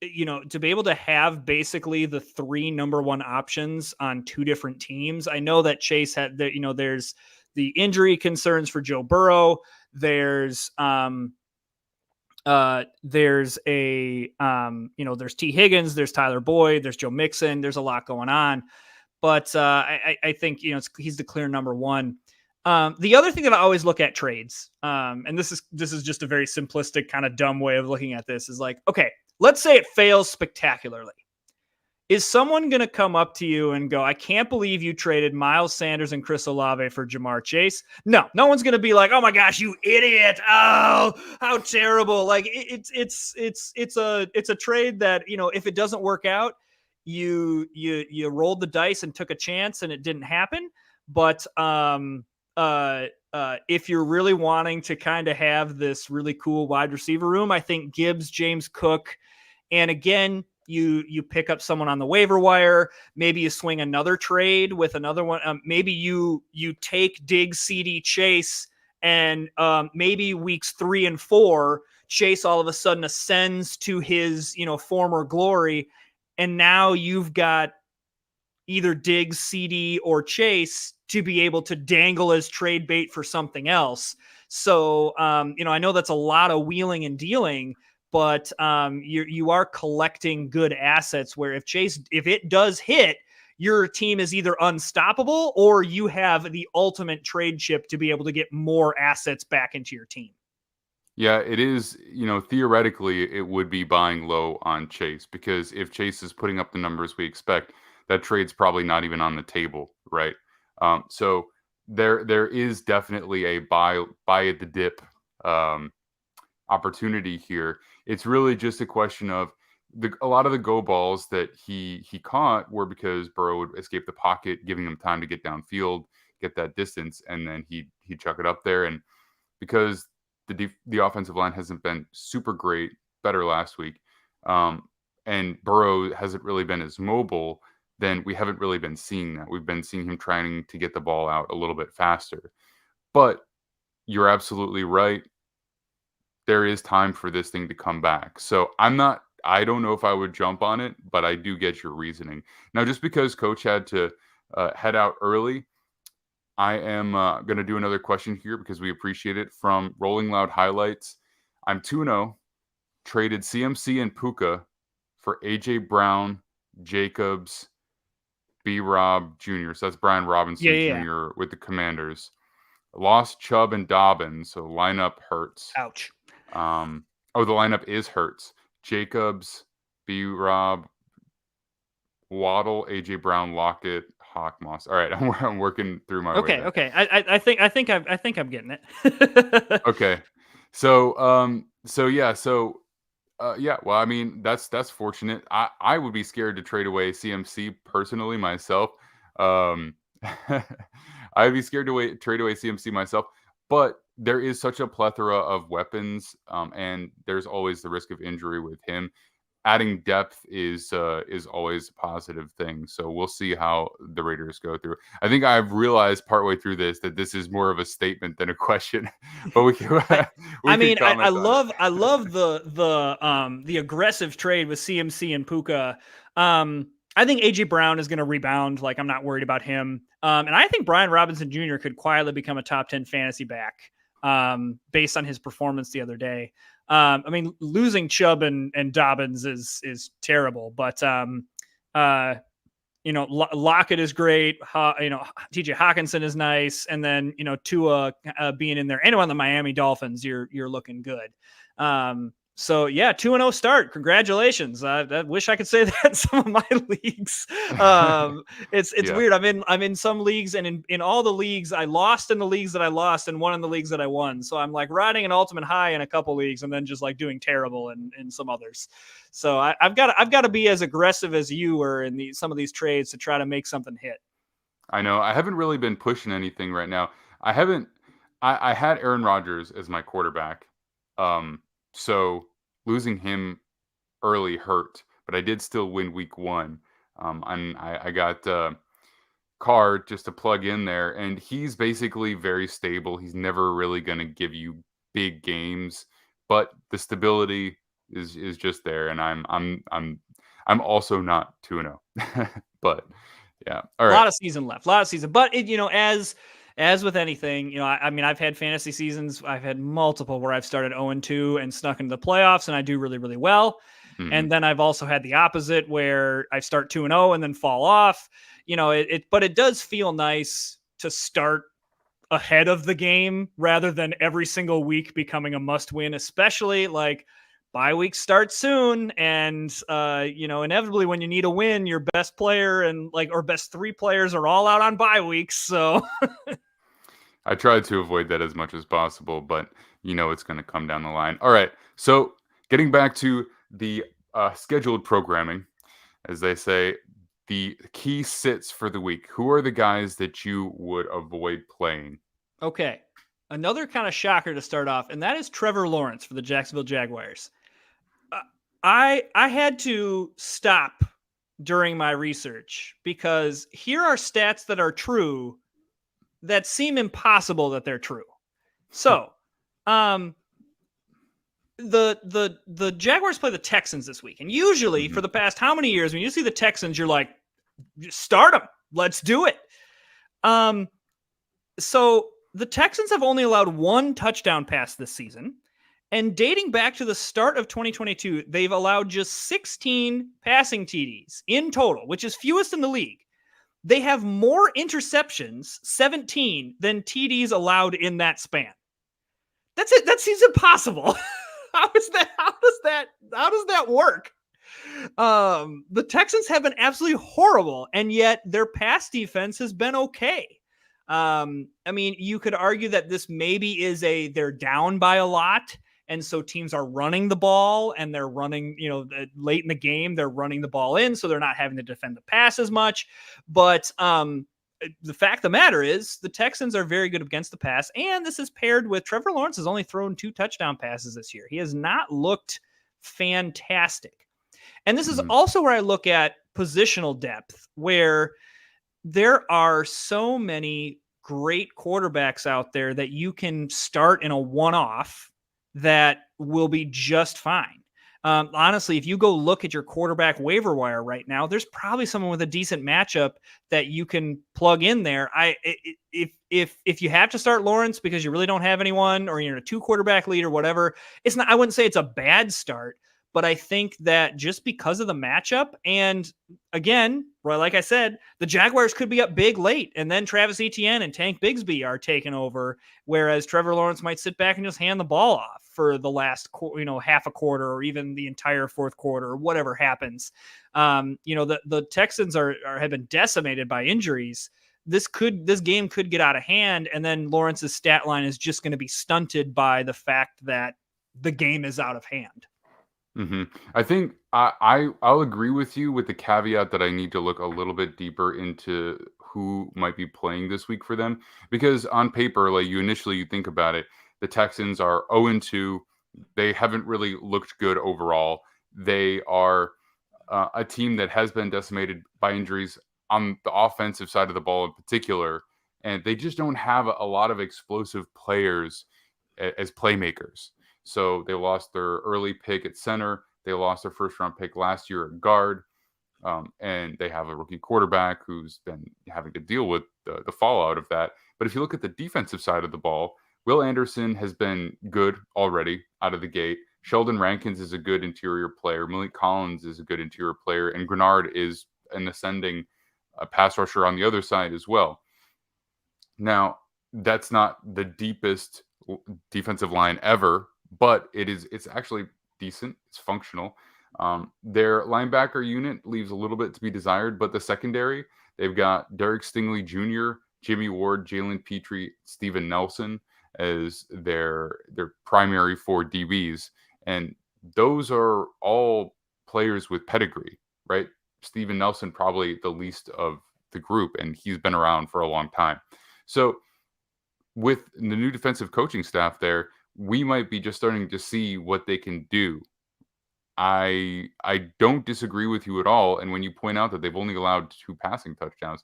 to be able to have basically the 3 number 1 options on 2 different teams. I know that Chase had there's the injury concerns for Joe Burrow. There's there's T Higgins, there's Tyler Boyd, there's Joe Mixon. There's a lot going on, but I think, he's the clear number 1. The other thing that I always look at trades, and this is just a very simplistic kind of dumb way of looking at this, is like, okay, let's say it fails spectacularly. Is someone going to come up to you and go, I can't believe you traded Miles Sanders and Chris Olave for Jamar Chase? No one's going to be like, oh my gosh, you idiot. Oh, how terrible. Like it's a trade that, if it doesn't work out, you rolled the dice and took a chance and it didn't happen. But, if you're really wanting to kind of have this really cool wide receiver room, I think Gibbs, James Cook, and again, you pick up someone on the waiver wire. Maybe you swing another trade with another one. Maybe you take Diggs, CD, Chase, and maybe weeks 3 and 4, Chase all of a sudden ascends to his former glory, and now you've got either Diggs, CD, or Chase to be able to dangle as trade bait for something else. So, I know that's a lot of wheeling and dealing, but you are collecting good assets where if it does hit, your team is either unstoppable or you have the ultimate trade chip to be able to get more assets back into your team. Yeah, it is, theoretically, it would be buying low on Chase, because if Chase is putting up the numbers we expect, that trade's probably not even on the table, right? So there is definitely a buy at the dip opportunity here. It's really just a question of a lot of the go balls that he caught were because Burrow would escape the pocket, giving him time to get downfield, get that distance, and then he'd chuck it up there. And because the offensive line hasn't been super great, better last week, and Burrow hasn't really been as mobile, then we haven't really been seeing that. We've been seeing him trying to get the ball out a little bit faster. But you're absolutely right. There is time for this thing to come back. So I don't know if I would jump on it, but I do get your reasoning. Now, just because Coach had to head out early, I am going to do another question here because we appreciate it from Rolling Loud Highlights. I'm 2-0, traded CMC and Puka for AJ Brown, Jacobs, B-Rob Jr. So that's Brian Robinson Jr. with the Commanders. Lost Chubb and Dobbins, so lineup hurts. Ouch. The lineup is hurts. Jacobs, B-Rob, Waddle, AJ Brown, Lockett, Hawk Moss. All right, I'm working through my way Okay, there. okay. I think I'm getting it. Okay. So yeah, yeah, well, I mean, that's fortunate. I would be scared to trade away CMC personally myself. Um I'd be scared to trade away CMC myself, but there is such a plethora of weapons, and there's always the risk of injury with him. Adding depth is always a positive thing. So we'll see how the Raiders go through. I think I've realized partway through this that this is more of a statement than a question, but we can I mean, I comment on I love the aggressive trade with CMC and Puka. I think AJ Brown is going to rebound. Like, I'm not worried about him. And I think Brian Robinson Jr. could quietly become a top 10 fantasy back based on his performance the other day. I mean, losing Chubb and Dobbins is terrible, but Lockett is great. TJ Hawkinson is nice. And then, Tua being in there. Anyone on the Miami Dolphins, you're looking good. So yeah, 2-0 start. Congratulations. I wish I could say that in some of my leagues. It's Yeah. weird. I'm in some leagues, and in all the leagues I lost in the leagues that I lost and won in the leagues that I won. So I'm like riding an ultimate high in a couple leagues and then just like doing terrible in some others. So I've got to be as aggressive as you were in some of these trades to try to make something hit. I know. I haven't really been pushing anything right now. I had Aaron Rodgers as my quarterback. So losing him early hurt, but I did still win week 1. And I got Carr just to plug in there, and he's basically very stable. He's never really going to give you big games, but the stability is just there. And I'm also not 2-0, but yeah. All right. A lot of season left, but as with anything, I mean, I've had fantasy seasons. I've had multiple where I've started 0-2 and snuck into the playoffs, and I do really, really well. Mhm. And then I've also had the opposite where I start 2-0 and then fall off. But it does feel nice to start ahead of the game rather than every single week becoming a must win, especially like bye week starts soon. And, inevitably when you need a win, your best player or best 3 players are all out on bye weeks. So I tried to avoid that as much as possible, but it's going to come down the line. All right. So getting back to the scheduled programming, as they say, the key sits for the week. Who are the guys that you would avoid playing? Okay. Another kind of shocker to start off, and that is Trevor Lawrence for the Jacksonville Jaguars. I had to stop during my research because here are stats that are true that seem impossible that they're true. So, the Jaguars play the Texans this week, and usually for the past how many years, when you see the Texans, you're like, start them, let's do it. So the Texans have only allowed 1 touchdown pass this season, and dating back to the start of 2022, they've allowed just 16 passing TDs in total, which is fewest in the league. They have more interceptions, 17, than TDs allowed in that span. That's it. That seems impossible. How does that work? The Texans have been absolutely horrible, and yet their pass defense has been okay. I mean, you could argue that this maybe is they're down by a lot, and so teams are running the ball, and they're running, late in the game, they're running the ball in, so they're not having to defend the pass as much. But the fact of the matter is the Texans are very good against the pass, and this is paired with Trevor Lawrence has only thrown 2 touchdown passes this year. He has not looked fantastic. And this is also where I look at positional depth, where there are so many great quarterbacks out there that you can start in a one-off that will be just fine. Honestly, if you go look at your quarterback waiver wire right now, there's probably someone with a decent matchup that you can plug in there. If you have to start Lawrence because you really don't have anyone, or you're in a 2 quarterback lead or whatever, I wouldn't say it's a bad start, But I think that just because of the matchup, and again, right, like I said, the Jaguars could be up big late, and then Travis Etienne and Tank Bigsby are taking over, whereas Trevor Lawrence might sit back and just hand the ball off for the last, half a quarter or even the entire fourth quarter or whatever happens. The Texans have been decimated by injuries. This game could get out of hand, and then Lawrence's stat line is just going to be stunted by the fact that the game is out of hand. Mm-hmm. I think I'll agree with you with the caveat that I need to look a little bit deeper into who might be playing this week for them, because on paper, like you think about it, the Texans are 0-2. They haven't really looked good overall. They are a team that has been decimated by injuries on the offensive side of the ball in particular, and they just don't have a lot of explosive players as playmakers. So they lost their early pick at center. They lost their first round pick last year at guard. And they have a rookie quarterback who's been having to deal with the fallout of that. But if you look at the defensive side of the ball, Will Anderson has been good already out of the gate. Sheldon Rankins is a good interior player. Malik Collins is a good interior player. And Grenard is an ascending pass rusher on the other side as well. Now, that's not the deepest defensive line ever, but it's actually decent. It's functional. Their linebacker unit leaves a little bit to be desired, but the secondary, they've got Derek Stingley Jr., Jimmy Ward, Jalen Petrie, Steven Nelson as their primary 4 DBs. And those are all players with pedigree, right? Steven Nelson probably the least of the group, and he's been around for a long time. So with the new defensive coaching staff there, we might be just starting to see what they can do. I don't disagree with you at all. And when you point out that they've only allowed 2 passing touchdowns,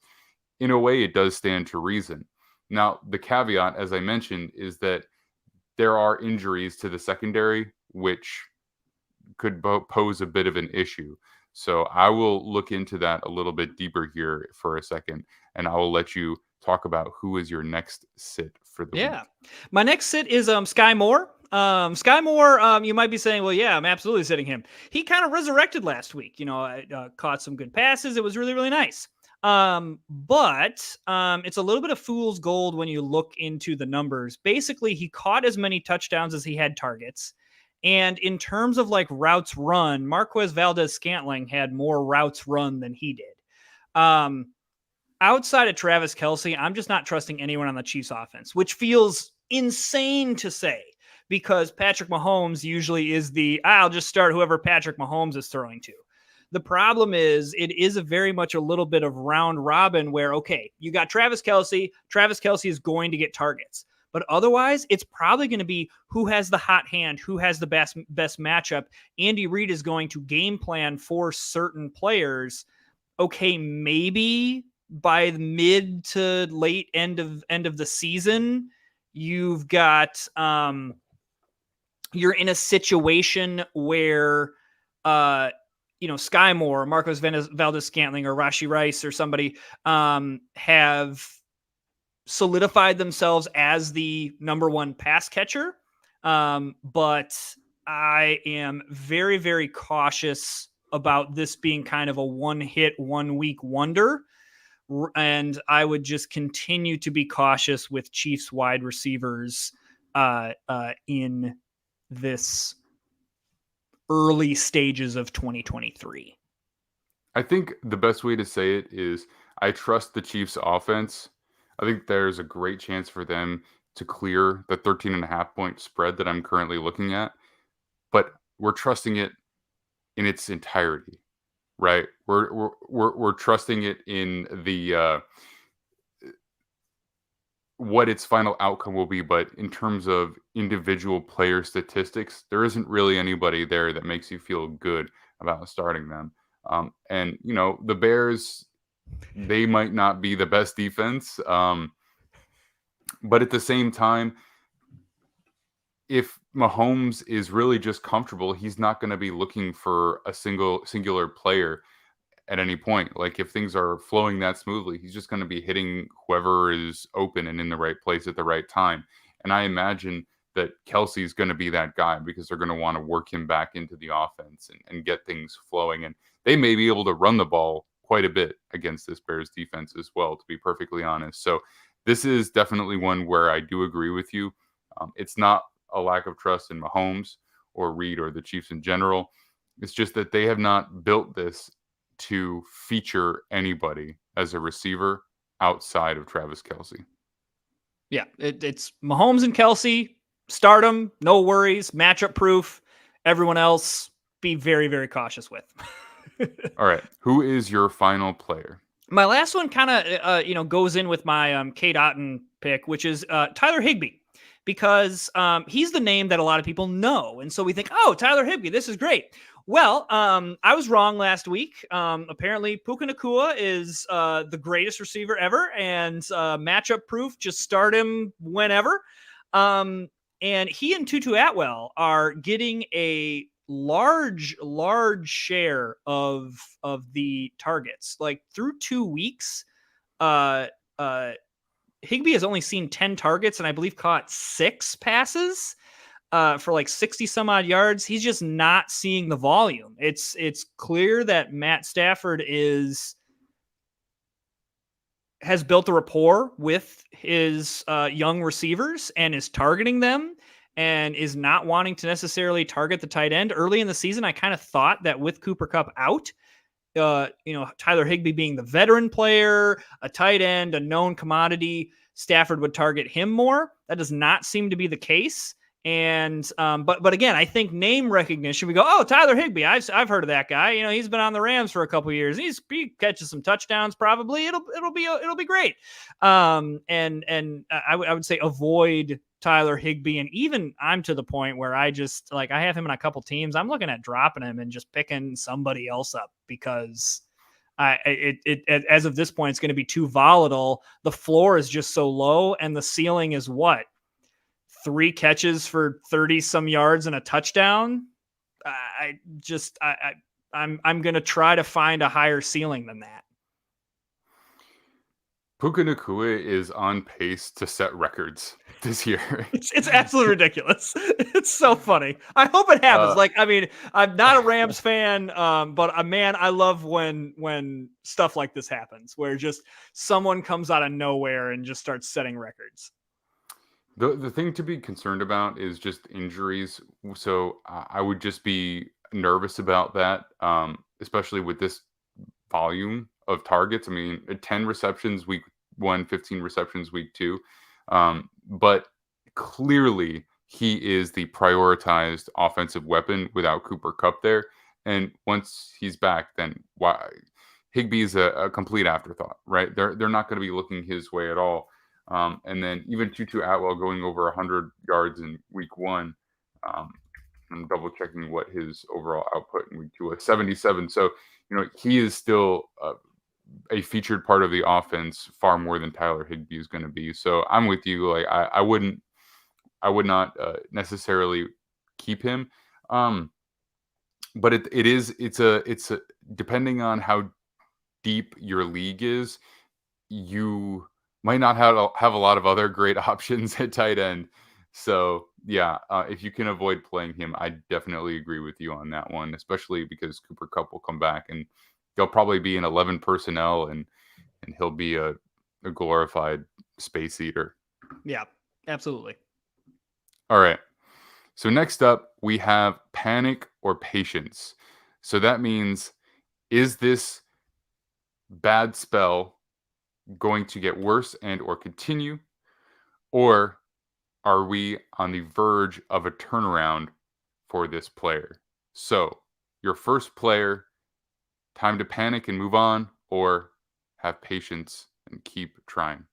in a way, it does stand to reason. Now, the caveat, as I mentioned, is that there are injuries to the secondary, which could pose a bit of an issue. So I will look into that a little bit deeper here for a second, and I will let you talk about who is your next sit for the week. My next sit is Sky Moore. Sky Moore, you might be saying, well, yeah, I'm absolutely sitting him. He kind of resurrected last week. Caught some good passes. It was really, really nice. But it's a little bit of fool's gold when you look into the numbers. Basically, he caught as many touchdowns as he had targets. And in terms of like routes run, Marquez Valdez-Scantling had more routes run than he did. Outside of Travis Kelce, I'm just not trusting anyone on the Chiefs offense, which feels insane to say because Patrick Mahomes usually is I'll just start whoever Patrick Mahomes is throwing to. The problem is it is very much a little bit of round robin where, okay, you got Travis Kelce. Travis Kelce is going to get targets. But otherwise, it's probably going to be who has the hot hand, who has the best matchup. Andy Reid is going to game plan for certain players. Okay, maybe by the mid to late end of the season, you've got you're in a situation where Sky Moore, Marcos Valdez-Scantling, or Rashee Rice or somebody have solidified themselves as the number 1 pass catcher. But I am very, very cautious about this being kind of a one-hit, one-week wonder. And I would just continue to be cautious with Chiefs wide receivers in this early stages of 2023. I think the best way to say it is I trust the Chiefs offense. I think there's a great chance for them to clear the 13.5 point spread that I'm currently looking at, but we're trusting it in its entirety, right? We're trusting it in the what its final outcome will be, but in terms of individual player statistics, there isn't really anybody there that makes you feel good about starting them. And the Bears, they might not be the best defense, but at the same time, if Mahomes is really just comfortable, he's not going to be looking for a singular player at any point. Like if things are flowing that smoothly, he's just going to be hitting whoever is open and in the right place at the right time. And I imagine that Kelsey's going to be that guy because they're going to want to work him back into the offense and get things flowing. And they may be able to run the ball quite a bit against this Bears defense as well, to be perfectly honest. So this is definitely one where I do agree with you. It's not a lack of trust in Mahomes or Reed or the Chiefs in general. It's just that they have not built this to feature anybody as a receiver outside of Travis Kelce. Yeah, it's Mahomes and Kelsey. Start them, no worries, matchup proof. Everyone else, be very, very cautious with. All right, who is your final player? My last one kind of goes in with my Kate Otten pick, which is Tyler Higbee, because he's the name that a lot of people know, and so we think, oh, Tyler Higbee, this is great. Well, I was wrong last week. Apparently, Puka Nacua is the greatest receiver ever, and matchup proof. Just start him whenever. And he and Tutu Atwell are getting a large share of the targets. Like through 2 weeks, Higbee has only seen 10 targets and I believe caught 6 passes for like 60 some odd yards. He's just not seeing the volume. It's clear that Matt Stafford has built a rapport with his young receivers and is targeting them and is not wanting to necessarily target the tight end. Early in the season, I kind of thought that with Cooper Kupp out, Tyler Higbee being the veteran player, a tight end, a known commodity, Stafford would target him more. That does not seem to be the case. And but again, I think name recognition. We go, oh, Tyler Higbee. I've heard of that guy. He's been on the Rams for a couple of years. He catches some touchdowns. Probably it'll be great. And I would say avoid Tyler Higbee. And even I'm to the point where I just I have him in a couple teams. I'm looking at dropping him and just picking somebody else up because as of this point, it's going to be too volatile. The floor is just so low, and the ceiling is what? 3 catches for 30 some yards and a touchdown. I'm going to try to find a higher ceiling than that. Puka Nacua is on pace to set records this year. It's absolutely ridiculous. It's so funny. I hope it happens. I'm not a Rams fan, but man, I love when stuff like this happens, where just someone comes out of nowhere and just starts setting records. The thing to be concerned about is just injuries. So I would just be nervous about that, especially with this volume of targets. I mean, 10 receptions week 1, 15 receptions week 2. But clearly he is the prioritized offensive weapon without Cooper Kupp there. And once he's back, then why Higbee is a complete afterthought, right? They're not going to be looking his way at all. And then even Tutu Atwell going over 100 yards in week 1. I'm double checking what his overall output in week 2 was, 77. So, he is still a featured part of the offense far more than Tyler Higbee is going to be. So I'm with you. I would not necessarily keep him. But it's a depending on how deep your league is, you might not have a lot of other great options at tight end. So yeah, if you can avoid playing him, I definitely agree with you on that one, especially because Cooper Kupp will come back and he'll probably be in 11 personnel and he'll be a glorified space eater. Yeah, absolutely. All right. So next up, we have panic or patience. So that means, is this bad spell going to get worse and or continue, or are we on the verge of a turnaround for this player? So your first player, time to panic and move on, or have patience and keep trying?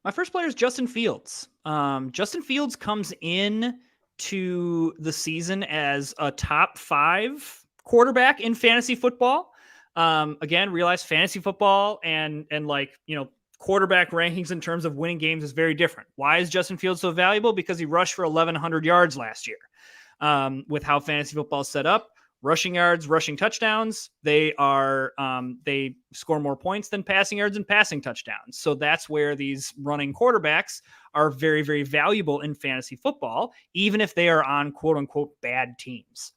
My first player is Justin Fields. Justin Fields comes in to the season as a top 5 quarterback in fantasy football. Again, realize fantasy football and quarterback rankings in terms of winning games is very different. Why is Justin Fields so valuable? Because he rushed for 1,100 yards last year. With how fantasy football is set up, rushing yards, rushing touchdowns, they score more points than passing yards and passing touchdowns. So that's where these running quarterbacks are very, very valuable in fantasy football, even if they are on quote unquote bad teams.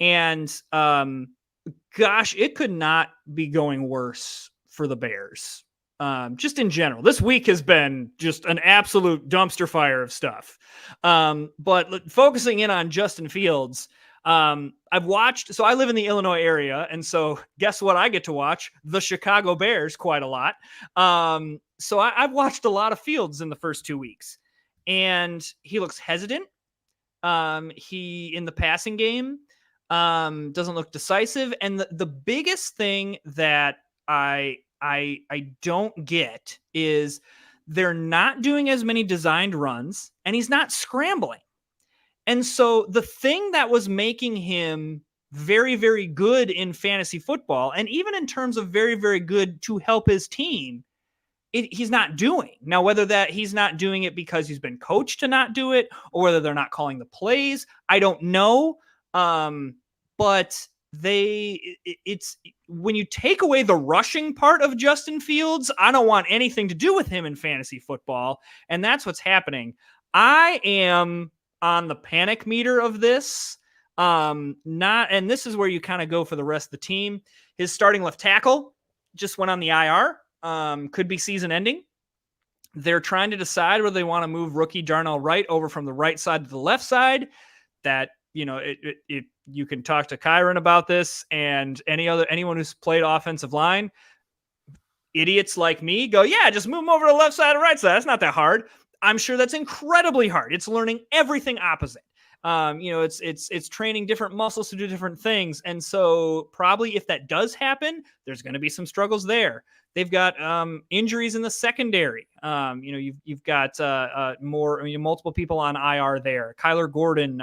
And gosh, it could not be going worse for the Bears. Just in general, this week has been just an absolute dumpster fire of stuff. But focusing in on Justin Fields, I've watched, so I live in the Illinois area. And so guess what? I get to watch the Chicago Bears quite a lot. So I've watched a lot of Fields in the first 2 weeks, and he looks hesitant. He in the passing game, doesn't look decisive. And the biggest thing that I don't get is they're not doing as many designed runs, and he's not scrambling. And so the thing that was making him very, very good in fantasy football, and even in terms of very, very good to help his team, he's not doing. Now, whether that he's not doing it because he's been coached to not do it, or whether they're not calling the plays, I don't know. But it's when you take away the rushing part of Justin Fields, I don't want anything to do with him in fantasy football. And that's what's happening. I am on the panic meter of this. And this is where you kind of go for the rest of the team. His starting left tackle just went on the IR. Could be season ending. They're trying to decide whether they want to move rookie Darnell Wright over from the right side to the left side. That, you can talk to Kyron about this, and anyone who's played offensive line. Idiots like me go, yeah, just move them over to the left side or right side. That's not that hard. I'm sure that's incredibly hard. It's learning everything opposite. It's training different muscles to do different things. And so probably if that does happen, there's going to be some struggles there. They've got injuries in the secondary. You've got multiple people on IR there. Kyler Gordon,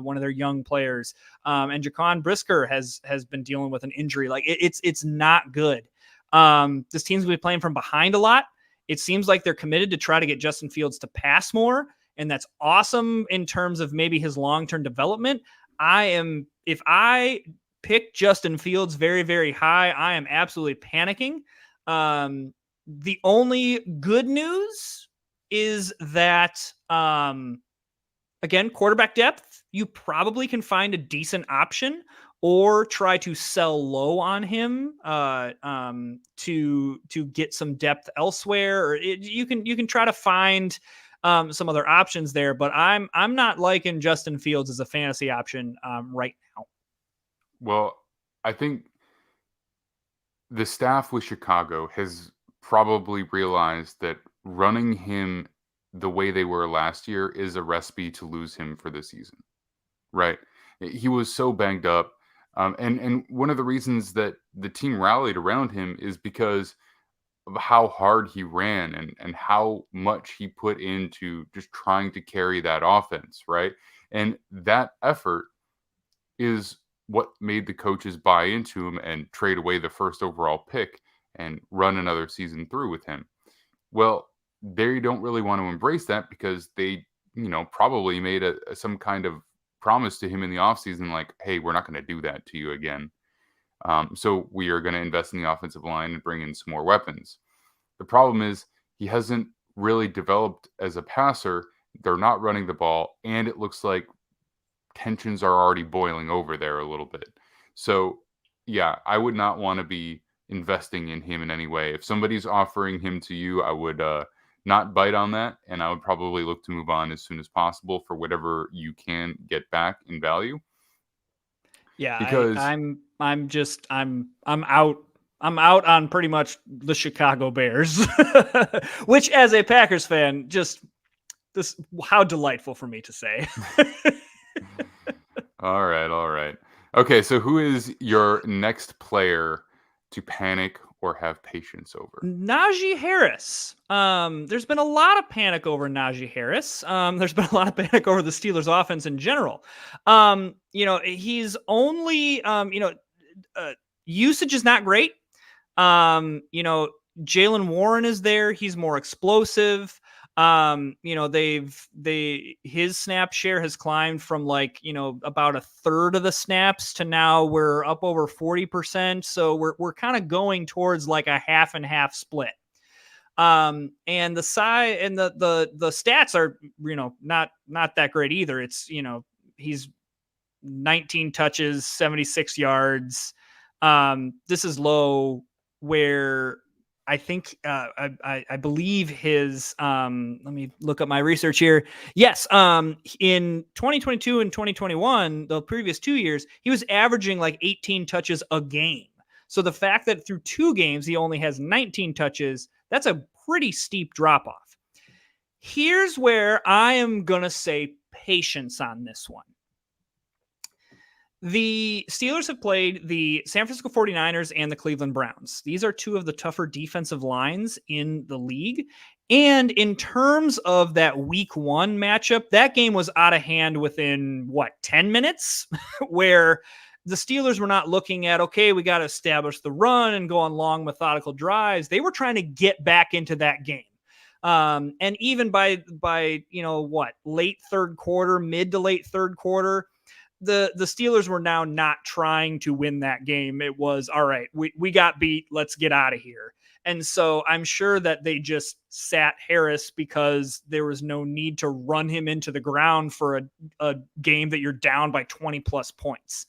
one of their young players, and Jaquan Brisker has been dealing with an injury. Like it's not good. This team's going to be playing from behind a lot. It seems like they're committed to try to get Justin Fields to pass more, and that's awesome in terms of maybe his long-term development. If I pick Justin Fields very, very high, I am absolutely panicking. The only good news is that, again, quarterback depth, you probably can find a decent option or try to sell low on him, to get some depth elsewhere. Or you can try to find, some other options there, but I'm not liking Justin Fields as a fantasy option, right now. Well, I think the staff with Chicago has probably realized that running him the way they were last year is a recipe to lose him for the season, right? He was so banged up. And one of the reasons that the team rallied around him is because of how hard he ran and how much he put into just trying to carry that offense, right? And that effort is what made the coaches buy into him and trade away the first overall pick and run another season through with him. Well, they don't really want to embrace that because they, probably made some kind of promise to him in the offseason, like, hey, we're not going to do that to you again. So we are going to invest in the offensive line and bring in some more weapons. The problem is he hasn't really developed as a passer. They're not running the ball, and it looks like tensions are already boiling over there a little bit. So, yeah, I would not want to be investing in him in any way. If somebody's offering him to you, I would not bite on that, and I would probably look to move on as soon as possible for whatever you can get back in value. Yeah, because I'm out. I'm out on pretty much the Chicago Bears, which, as a Packers fan, how delightful for me to say. All right. Okay, so who is your next player to panic or have patience over? Najee Harris. There's been a lot of panic over Najee Harris. There's been a lot of panic over the Steelers offense in general. He's only, usage is not great. Jaylen Warren is there. He's more explosive. His snap share has climbed from about a third of the snaps to now we're up over 40%. So we're kind of going towards like a half and half split. And the size and the stats are, not that great either. It's, he's 19 touches, 76 yards. This is low where I think, I believe his, let me look up my research here. Yes. In 2022 and 2021, the previous 2 years, he was averaging like 18 touches a game. So the fact that through 2 games, he only has 19 touches, that's a pretty steep drop off. Here's where I am going to say patience on this one. The Steelers have played the San Francisco 49ers and the Cleveland Browns. These are 2 of the tougher defensive lines in the league. And in terms of that week 1 matchup, that game was out of hand within 10 minutes, where the Steelers were not looking at, okay, we got to establish the run and go on long methodical drives. They were trying to get back into that game. And even by late third quarter, mid to late third quarter, the Steelers were now not trying to win that game. It was, all right, we got beat. Let's get out of here. And so I'm sure that they just sat Harris because there was no need to run him into the ground for a game that you're down by 20 plus points.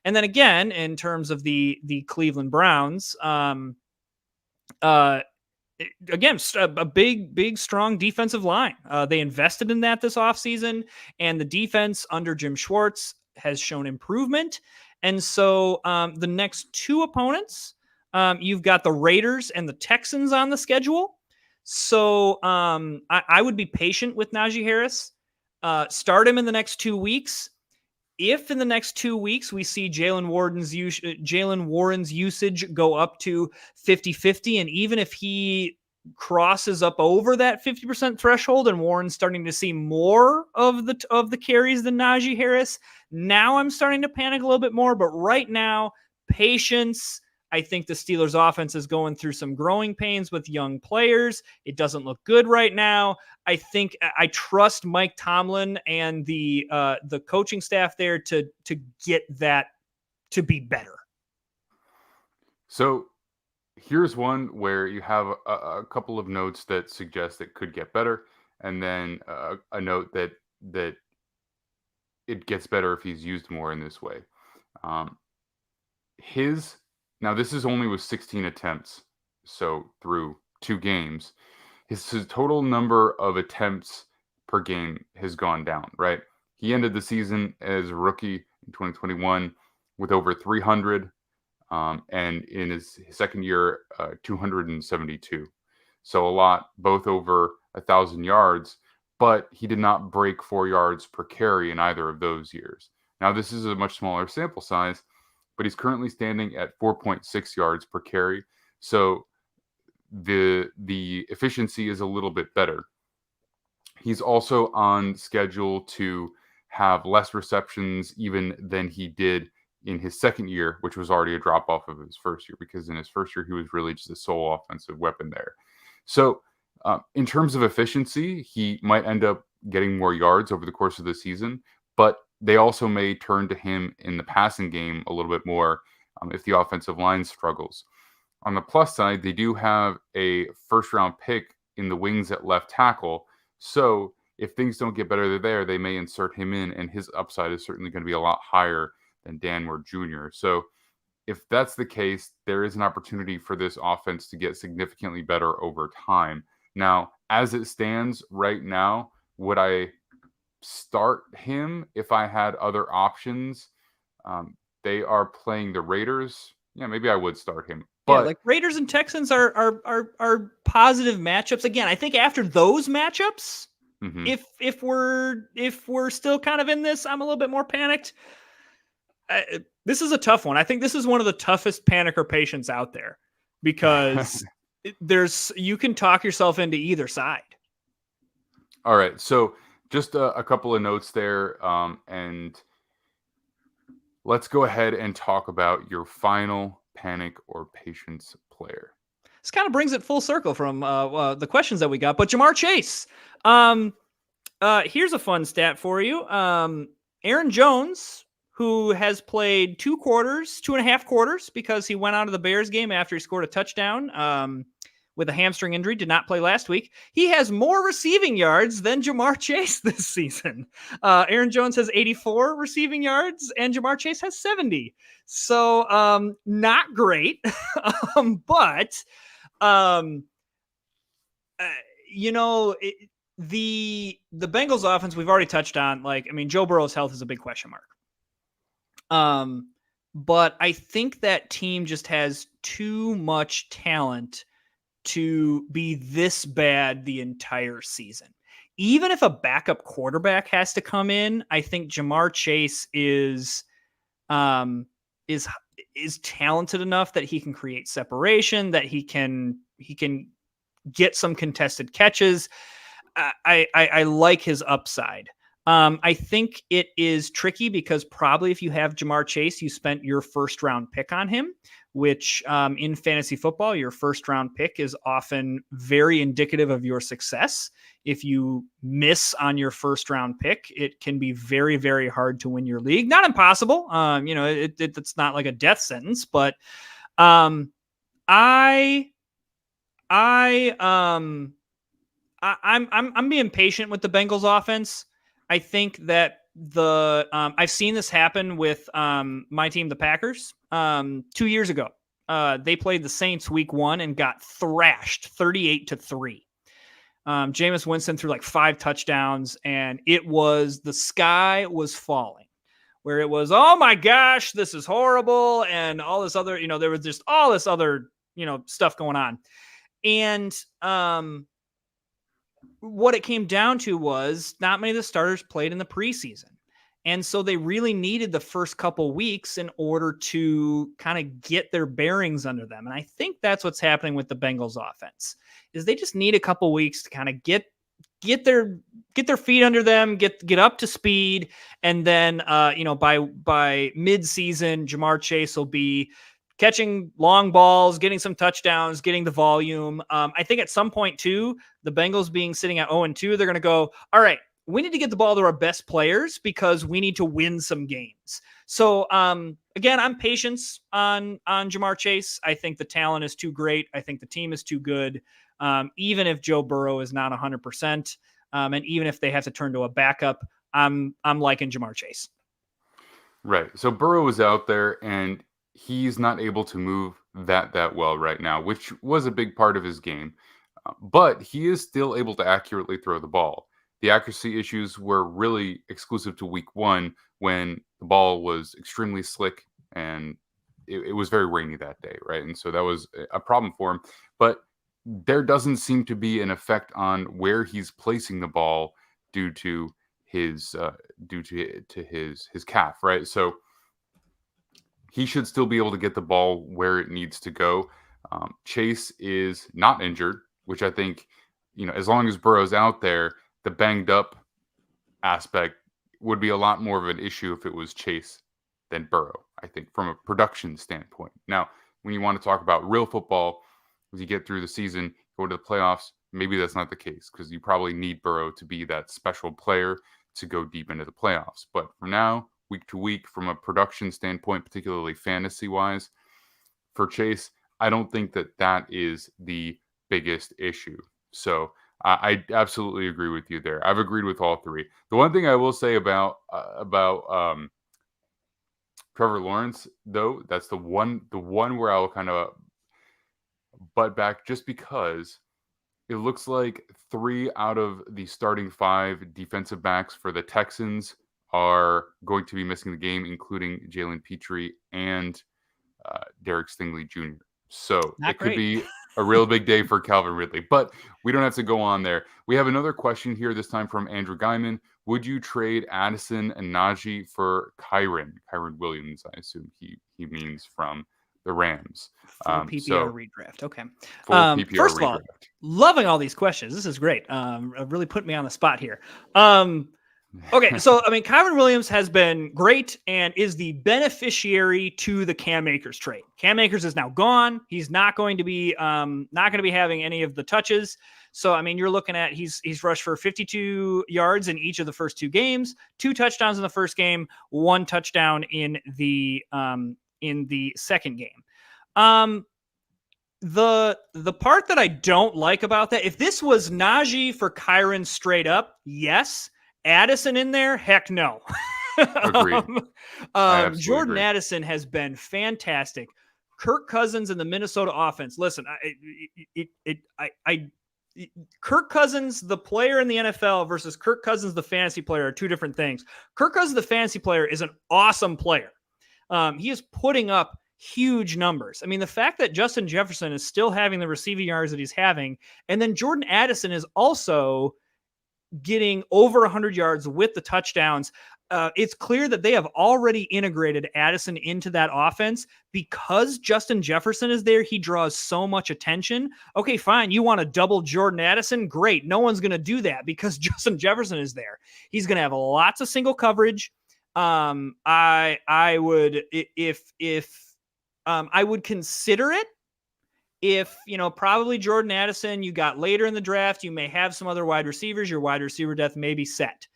And then again, in terms of the Cleveland Browns, again, a big, strong defensive line. They invested in that this offseason, and the defense under Jim Schwartz has shown improvement. And so the next 2 opponents, you've got the Raiders and the Texans on the schedule. So I would be patient with Najee Harris. Start him in the next 2 weeks. If in the next 2 weeks we see Jalen Warren's usage go up to 50-50, and even if he crosses up over that 50% threshold and Warren's starting to see more of the carries than Najee Harris, now I'm starting to panic a little bit more. But right now, patience. I think the Steelers offense is going through some growing pains with young players. It doesn't look good right now. I think I trust Mike Tomlin and the coaching staff there to get that to be better. So here's one where you have a couple of notes that suggest it could get better, and then a note that it gets better if he's used more in this way. Now, this is only with 16 attempts, so through 2 games. His total number of attempts per game has gone down, right? He ended the season as a rookie in 2021 with over 300, and in his second year, 272. So a lot, both over 1,000 yards, but he did not break 4 yards per carry in either of those years. Now, this is a much smaller sample size, but he's currently standing at 4.6 yards per carry. So the efficiency is a little bit better. He's also on schedule to have less receptions even than he did in his second year, which was already a drop off of his first year, because in his first year, he was really just a sole offensive weapon there. So in terms of efficiency, he might end up getting more yards over the course of the season, but they also may turn to him in the passing game a little bit more if the offensive line struggles. On the plus side, they do have a first-round pick in the wings at left tackle. So if things don't get better there, they may insert him in, and his upside is certainly going to be a lot higher than Dan Moore Jr. So if that's the case, there is an opportunity for this offense to get significantly better over time. Now, as it stands right now, would I start him if I had other options? They are playing the Raiders. Yeah, maybe I would start him. But like Raiders and Texans are positive matchups. Again, I think after those matchups, if we're still kind of in this, I'm a little bit more panicked. This is a tough one. I think this is one of the toughest panic or patience out there, because you can talk yourself into either side. All right, so just a couple of notes there, and let's go ahead and talk about your final panic or patience player. This kind of brings it full circle from the questions that we got. But Jamar Chase, here's a fun stat for you. Aaron Jones, who has played 2.5 quarters, because he went out of the Bears game after he scored a touchdown, with a hamstring injury, did not play last week. He has more receiving yards than Jamar Chase this season. Aaron Jones has 84 receiving yards and Jamar Chase has 70. So not great, but the Bengals offense we've already touched on. Joe Burrow's health is a big question mark. But I think that team just has too much talent to be this bad the entire season. Even if a backup quarterback has to come in, I think Jamar Chase is talented enough that he can create separation, that he can get some contested catches. I like his upside. I think it is tricky because probably if you have Jamar Chase, you spent your first round pick on him, which in fantasy football, your first round pick is often very indicative of your success. If you miss on your first round pick, it can be very, very hard to win your league. Not impossible. It's not like a death sentence, but I'm being patient with the Bengals offense. I think that I've seen this happen with my team, the Packers. 2 years ago, they played the Saints week 1 and got thrashed 38-3. Jameis Winston threw like 5 touchdowns, and the sky was falling. Where it was, oh my gosh, this is horrible, and all this other, there was just all this other, stuff going on, and what it came down to was not many of the starters played in the preseason. And so they really needed the first couple weeks in order to kind of get their bearings under them. And I think that's what's happening with the Bengals offense is they just need a couple weeks to kind of get their feet under them, get up to speed. And then, by mid-season, Jamar Chase will be catching long balls, getting some touchdowns, getting the volume. I think at some point too, the Bengals being sitting at 0-2, they're going to go, all right, we need to get the ball to our best players because we need to win some games. So again, I'm patient on Jamar Chase. I think the talent is too great. I think the team is too good. Even if Joe Burrow is not 100%, and even if they have to turn to a backup, I'm liking Jamar Chase. Right. So Burrow is out there and he's not able to move that well right now, which was a big part of his game. But he is still able to accurately throw the ball. The accuracy issues were really exclusive to week 1 when the ball was extremely slick and it was very rainy that day, right? And so that was a problem for him. But there doesn't seem to be an effect on where he's placing the ball due to his his calf, right? So he should still be able to get the ball where it needs to go. Chase is not injured, which I think, as long as Burrow's out there, the banged up aspect would be a lot more of an issue if it was Chase than Burrow, I think, from a production standpoint. Now, when you want to talk about real football, as you get through the season, go to the playoffs, maybe that's not the case because you probably need Burrow to be that special player to go deep into the playoffs. But for now, week to week, from a production standpoint, particularly fantasy-wise, for Chase, I don't think that is the biggest issue. So I absolutely agree with you there. I've agreed with all three. The one thing I will say about Trevor Lawrence, though, that's the one where I'll kind of butt back just because it looks like 3 out of the starting 5 defensive backs for the Texans are going to be missing the game, including Jalen Petrie and Derek Stingley Jr. So it could be a real big day for Calvin Ridley, but we don't have to go on there. We have another question here, this time from Andrew Guyman. Would you trade Addison and Najee for Kyren Williams? I assume he means from the Rams. Full PPR redraft. Okay. Full PPR first redraft. Of all, loving all these questions. This is great. Really put me on the spot here. Okay, so Kyren Williams has been great and is the beneficiary to the Cam Akers trade. Cam Akers is now gone. He's not going to be having any of the touches. So you're looking at he's rushed for 52 yards in each of the first 2 games, 2 touchdowns in the first game, 1 touchdown in the second game. The part that I don't like about that, if this was Najee for Kyron straight up, yes. Addison in there, heck no. Agreed. I absolutely Jordan agree. Addison has been fantastic. Kirk Cousins in the Minnesota offense. Listen, Kirk Cousins, the player in the NFL, versus Kirk Cousins, the fantasy player, are two different things. Kirk Cousins, the fantasy player, is an awesome player. He is putting up huge numbers. I mean, the fact that Justin Jefferson is still having the receiving yards that he's having, and then Jordan Addison is also getting over 100 yards with the touchdowns. It's clear that they have already integrated Addison into that offense because Justin Jefferson is there. He draws so much attention. Okay, fine. You want to double Jordan Addison? Great. No one's going to do that because Justin Jefferson is there. He's going to have lots of single coverage. I would, if I would consider it if, probably Jordan Addison, you got later in the draft, you may have some other wide receivers, your wide receiver depth may be set.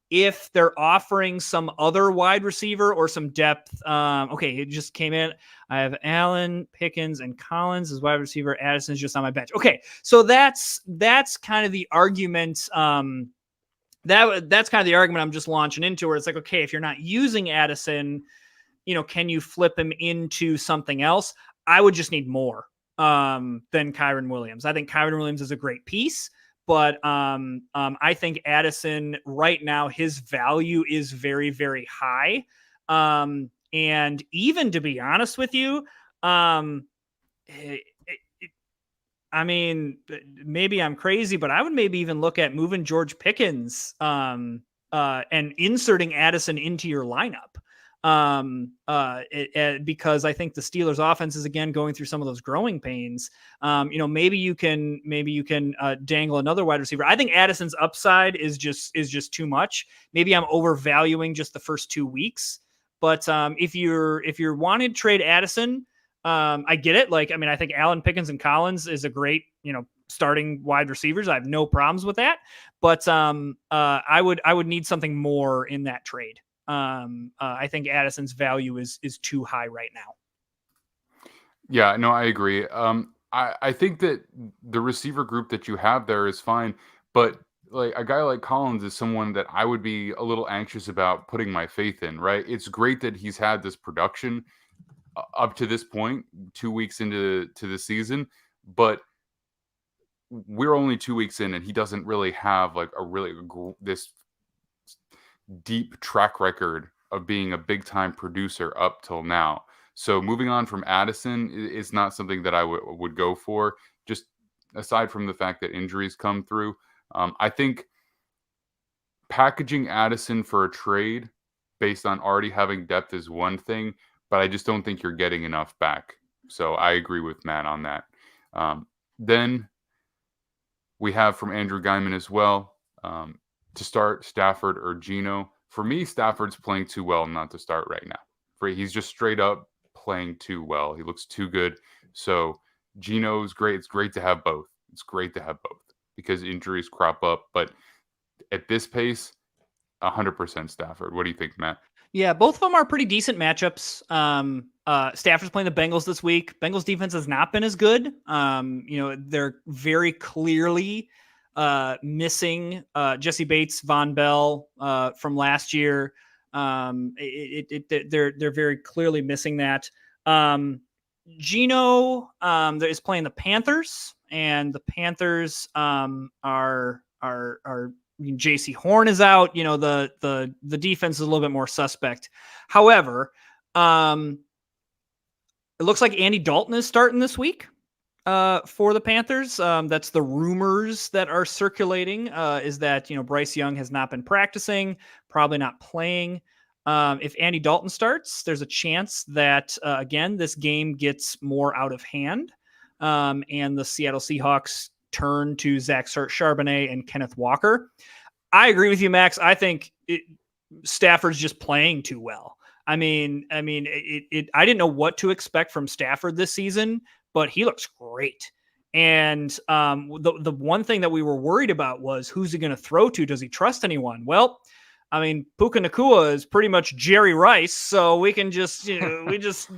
If they're offering some other wide receiver or some depth, okay, it just came in. I have Allen, Pickens, and Collins as wide receiver. Addison's just on my bench. Okay, so that's kind of the argument. That's kind of the argument I'm just launching into, where it's like, okay, if you're not using Addison, can you flip him into something else? I would just need more than Kyron Williams. I think Kyron Williams is a great piece, but I think Addison right now, his value is very, very high. And even to be honest with you, I mean, maybe I'm crazy, but I would maybe even look at moving George Pickens and inserting Addison into your lineup. Because I think the Steelers offense is again going through some of those growing pains. Maybe you can dangle another wide receiver. I think Addison's upside is just too much. Maybe I'm overvaluing just the first 2 weeks, but if you're wanting to trade Addison, I get it. Like, I mean, I think Allen, Pickens, and Collins is a great, starting wide receivers. I have no problems with that, but I would need something more in that trade. I think Addison's value is too high right now. Yeah, no, I agree. I think that the receiver group that you have there is fine, but like a guy like Collins is someone that I would be a little anxious about putting my faith in, right? It's great that he's had this production up to this point, 2 weeks into the season, but we're only 2 weeks in and he doesn't really have like this deep track record of being a big time producer up till now. So moving on from Addison is not something that I would go for, just aside from the fact that injuries come through. I think packaging Addison for a trade based on already having depth is one thing, but I just don't think you're getting enough back. So I agree with Matt on that. Then we have from Andrew Guyman as well, to start Stafford or Geno. For me, Stafford's playing too well not to start right now. He's just straight up playing too well. He looks too good. So Geno's great. It's great to have both. It's great to have both because injuries crop up. But at this pace, 100% Stafford. What do you think, Matt? Yeah, both of them are pretty decent matchups. Stafford's playing the Bengals this week. Bengals defense has not been as good. They're very clearly missing Jesse Bates, Von Bell from last year. They're very clearly missing that. Geno is playing the Panthers, and the Panthers are JC Horn is out. The defense is a little bit more suspect. However, it looks like Andy Dalton is starting this week for the Panthers. That's the rumors that are circulating, is that, Bryce Young has not been practicing, probably not playing. If Andy Dalton starts, there's a chance that, again, this game gets more out of hand, and the Seattle Seahawks turn to Zach Charbonnet and Kenneth Walker. I agree with you, Max. I think Stafford's just playing too well. I mean, I didn't know what to expect from Stafford this season, but he looks great. And the one thing that we were worried about was, who's he going to throw to? Does he trust anyone? Well, I mean, Puka Nacua is pretty much Jerry Rice, so we can just, we just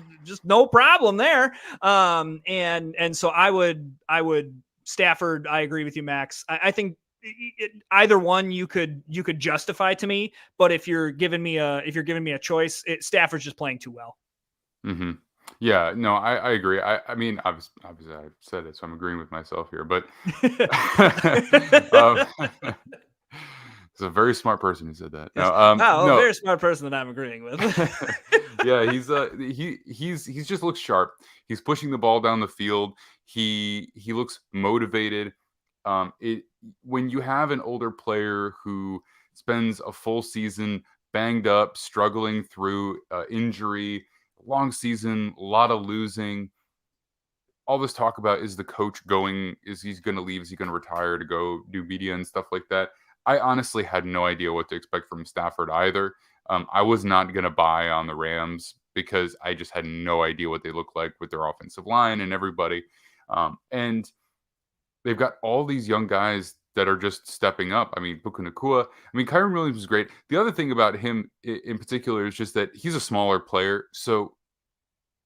no problem there. And so I would Stafford. I agree with you, Max. I think either one you could justify to me, but if you're giving me a choice, Stafford's just playing too well. Mm-hmm. Yeah, no, I agree. I mean, obviously I said it, so I'm agreeing with myself here, but um, it's a very smart person who said that. Yes. No, Wow, a no, very smart person that I'm agreeing with. yeah, he's just looks sharp. He's pushing the ball down the field. He looks motivated. It when you have an older player who spends a full season banged up, struggling through injury, long season, a lot of losing. All this talk about is the coach going? Is he's going to leave? Is he going to retire to go do media and stuff like that? I honestly had no idea what to expect from Stafford either. I was not going to buy on the Rams because I just had no idea what they look like with their offensive line and everybody. And they've got all these young guys that are just stepping up. I mean, Puka Nacua. I mean, Kyron Williams was great. The other thing about him in particular is just that he's a smaller player. So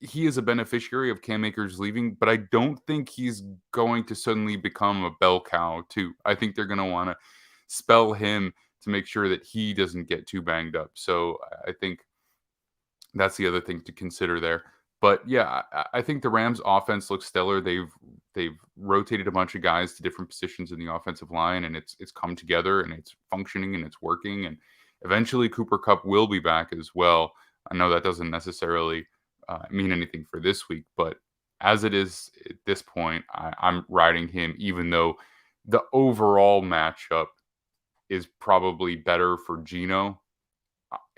he is a beneficiary of Cam Akers leaving, but I don't think he's going to suddenly become a bell cow too. I think they're going to want to spell him to make sure that he doesn't get too banged up. So I think that's the other thing to consider there. But yeah, I think the Rams offense looks stellar. They've rotated a bunch of guys to different positions in the offensive line, and it's come together and it's functioning and it's working. And eventually Cooper Kupp will be back as well. I know that doesn't necessarily mean anything for this week, but as it is at this point, I'm riding him, even though the overall matchup is probably better for Geno.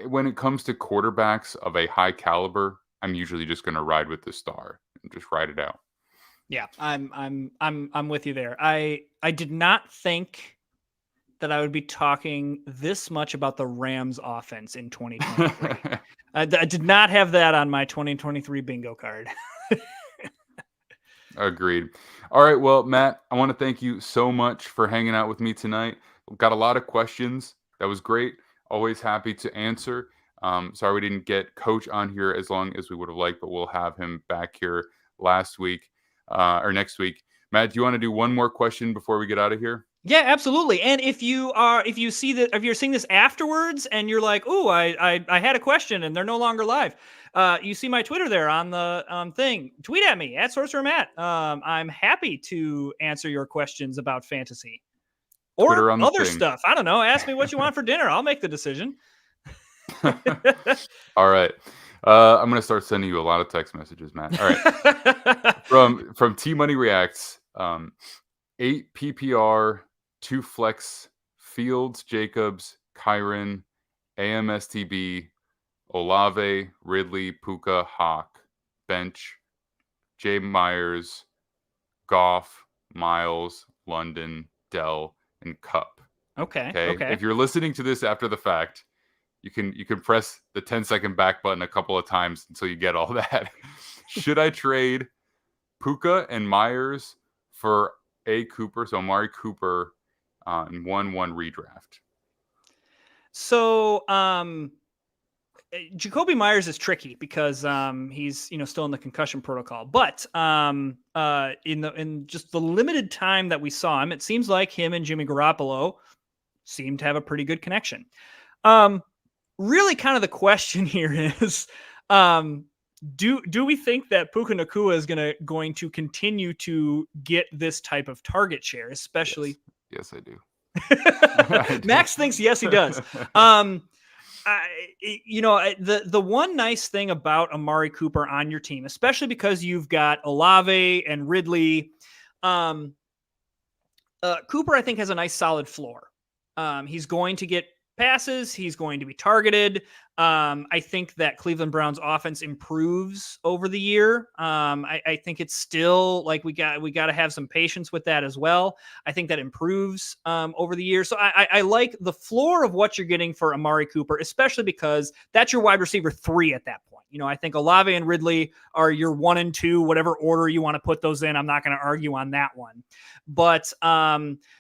When it comes to quarterbacks of a high caliber, I'm usually just going to ride with the star and just ride it out. Yeah, I'm with you there. I did not think that I would be talking this much about the Rams offense in 2023. I did not have that on my 2023 bingo card. Agreed. All right. Well, Matt, I want to thank you so much for hanging out with me tonight. Got a lot of questions. That was great. Always happy to answer. Sorry we didn't get Coach on here as long as we would have liked, but we'll have him back here next week. Matt, do you want to do one more question before we get out of here? Yeah, absolutely. And if you're seeing this afterwards and you're like, "Oh, I had a question and they're no longer live," you see my Twitter there on the thing. Tweet at me at Sorcerer Matt. I'm happy to answer your questions about fantasy or other stuff. I don't know. Ask me what you want for dinner. I'll make the decision. All right. I'm going to start sending you a lot of text messages, Matt. All right. From T Money Reacts, 8 PPR, 2 flex, Fields, Jacobs, Kyron, AMSTB, Olave, Ridley, Puka, Hawk, bench, Jay Myers, Goff, Miles, London, Dell, and Cup. Okay. If you're listening to this after the fact, you can press the 10-second back button a couple of times until you get all that. Should I trade Puka and Myers for A. Cooper, so Amari Cooper, in 1-1 redraft? So, Jacoby Myers is tricky because he's still in the concussion protocol. But in just the limited time that we saw him, it seems like him and Jimmy Garoppolo seem to have a pretty good connection. Really, kind of the question here is, do we think that Puka Nacua is going to continue to get this type of target share, especially? Yes, I do. Max thinks yes, he does. The one nice thing about Amari Cooper on your team, especially because you've got Olave and Ridley, Cooper, I think, has a nice solid floor. He's going to get passes. He's going to be targeted. I think that Cleveland Browns offense improves over the year. I think it's still like we got to have some patience with that as well. I think that improves over the year. So I like the floor of what you're getting for Amari Cooper, especially because that's your wide receiver 3 at that point. I think Olave and Ridley are your 1 and 2, whatever order you want to put those in. I'm not going to argue on that one, but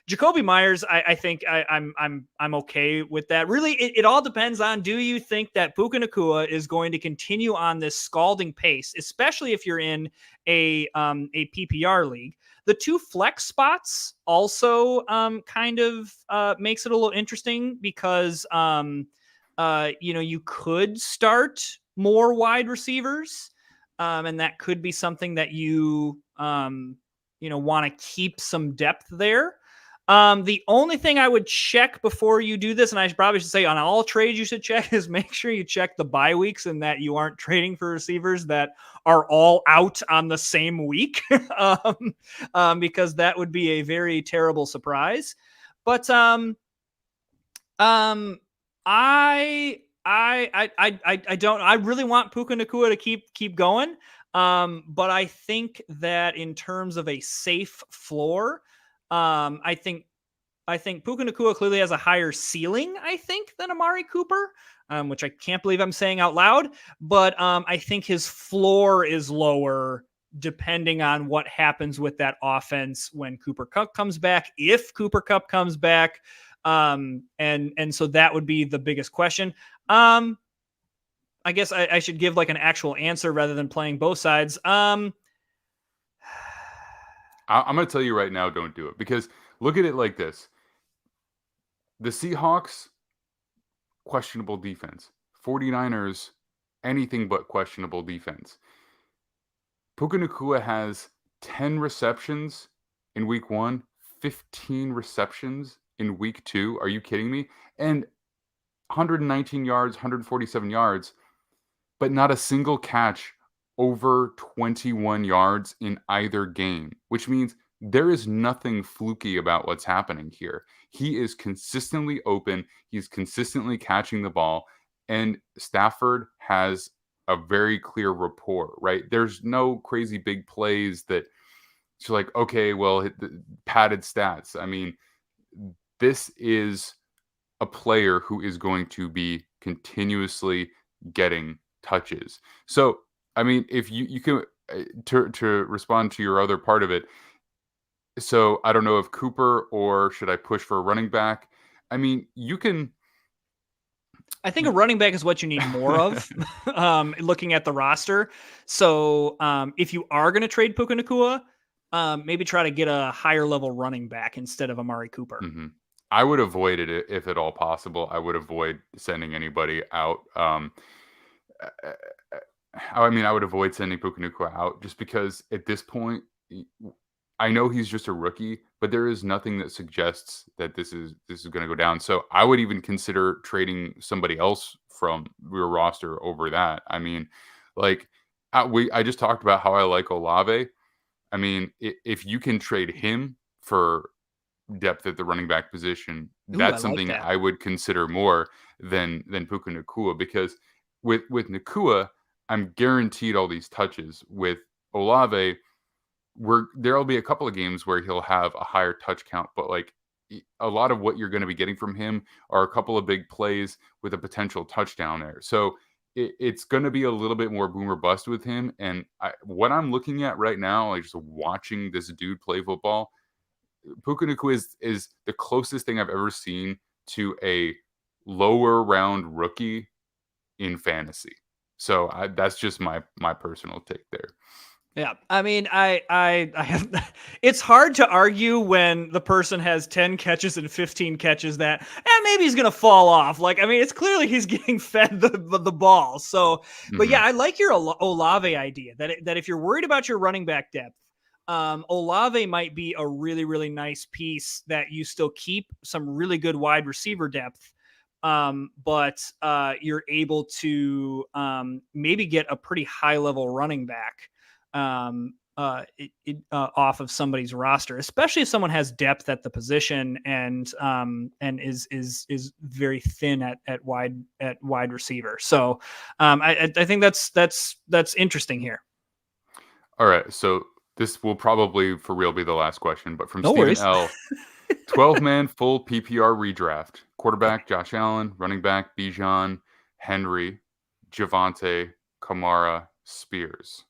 Jacoby Myers, I think I'm okay with that. Really, it all depends on, do you think that Puka Nacua is going to continue on this scalding pace, especially if you're in a PPR league? The 2 flex spots also kind of makes it a little interesting because you could start more wide receivers, and that could be something that you want to keep some depth there. The only thing I would check before you do this, and I probably should say on all trades you should check, is make sure you check the bye weeks and that you aren't trading for receivers that are all out on the same week, because that would be a very terrible surprise. But I really want Puka Nacua to keep going. But I think that in terms of a safe floor, I think Puka Nacua clearly has a higher ceiling, I think, than Amari Cooper, which I can't believe I'm saying out loud. But I think his floor is lower depending on what happens with that offense when Cooper Kupp comes back, if Cooper Kupp comes back. And so that would be the biggest question. I guess I should give like an actual answer rather than playing both sides. I'm going to tell you right now, don't do it, because look at it like this. The Seahawks, questionable defense. 49ers, anything but questionable defense. Puka Nacua has 10 receptions in week 1, 15 receptions in week 2. Are you kidding me? And 119 yards, 147 yards, but not a single catch over 21 yards in either game, which means there is nothing fluky about what's happening here. He is consistently open. He's consistently catching the ball, and Stafford has a very clear rapport, right? There's no crazy big plays that it's like, okay, well, the padded stats. I mean, this is a player who is going to be continuously getting touches. So, I mean, if you can, to respond to your other part of it, so I don't know if Cooper or should I push for a running back? I mean, you can. I think a running back is what you need more of, looking at the roster. So if you are going to trade Puka Nacua, maybe try to get a higher level running back instead of Amari Cooper. Mm-hmm. I would avoid it if at all possible. I would avoid sending anybody out. I would avoid sending Puka Nacua out just because at this point, I know he's just a rookie, but there is nothing that suggests that this is going to go down. So I would even consider trading somebody else from your roster over that. I mean, like I just talked about how I like Olave. I mean, if you can trade him for depth at the running back position, that's something I would consider more than Puka Nacua, because with Nacua, I'm guaranteed all these touches. With Olave, there'll be a couple of games where he'll have a higher touch count, but like a lot of what you're going to be getting from him are a couple of big plays with a potential touchdown there. So it's going to be a little bit more boom or bust with him. And what I'm looking at right now, like just watching this dude play football, Puka Nacua is the closest thing I've ever seen to a lower round rookie in fantasy. So that's just my personal take there. Yeah, I mean, I have. It's hard to argue when the person has 10 catches and 15 catches that, maybe he's gonna fall off. Like, I mean, it's clearly he's getting fed the ball. So, but yeah, I like your Olave idea that if you're worried about your running back depth, Olave might be a really, really nice piece that you still keep some really good wide receiver depth. But you're able to maybe get a pretty high level running back. off of somebody's roster, especially if someone has depth at the position and is very thin at wide receiver. So I think that's interesting here. All right, so this will probably for real be the last question, but from No Stephen worries. L. 12-man full PPR redraft. Quarterback, Josh Allen. Running back, Bijan, Henry, Javante, Kamara, Spears.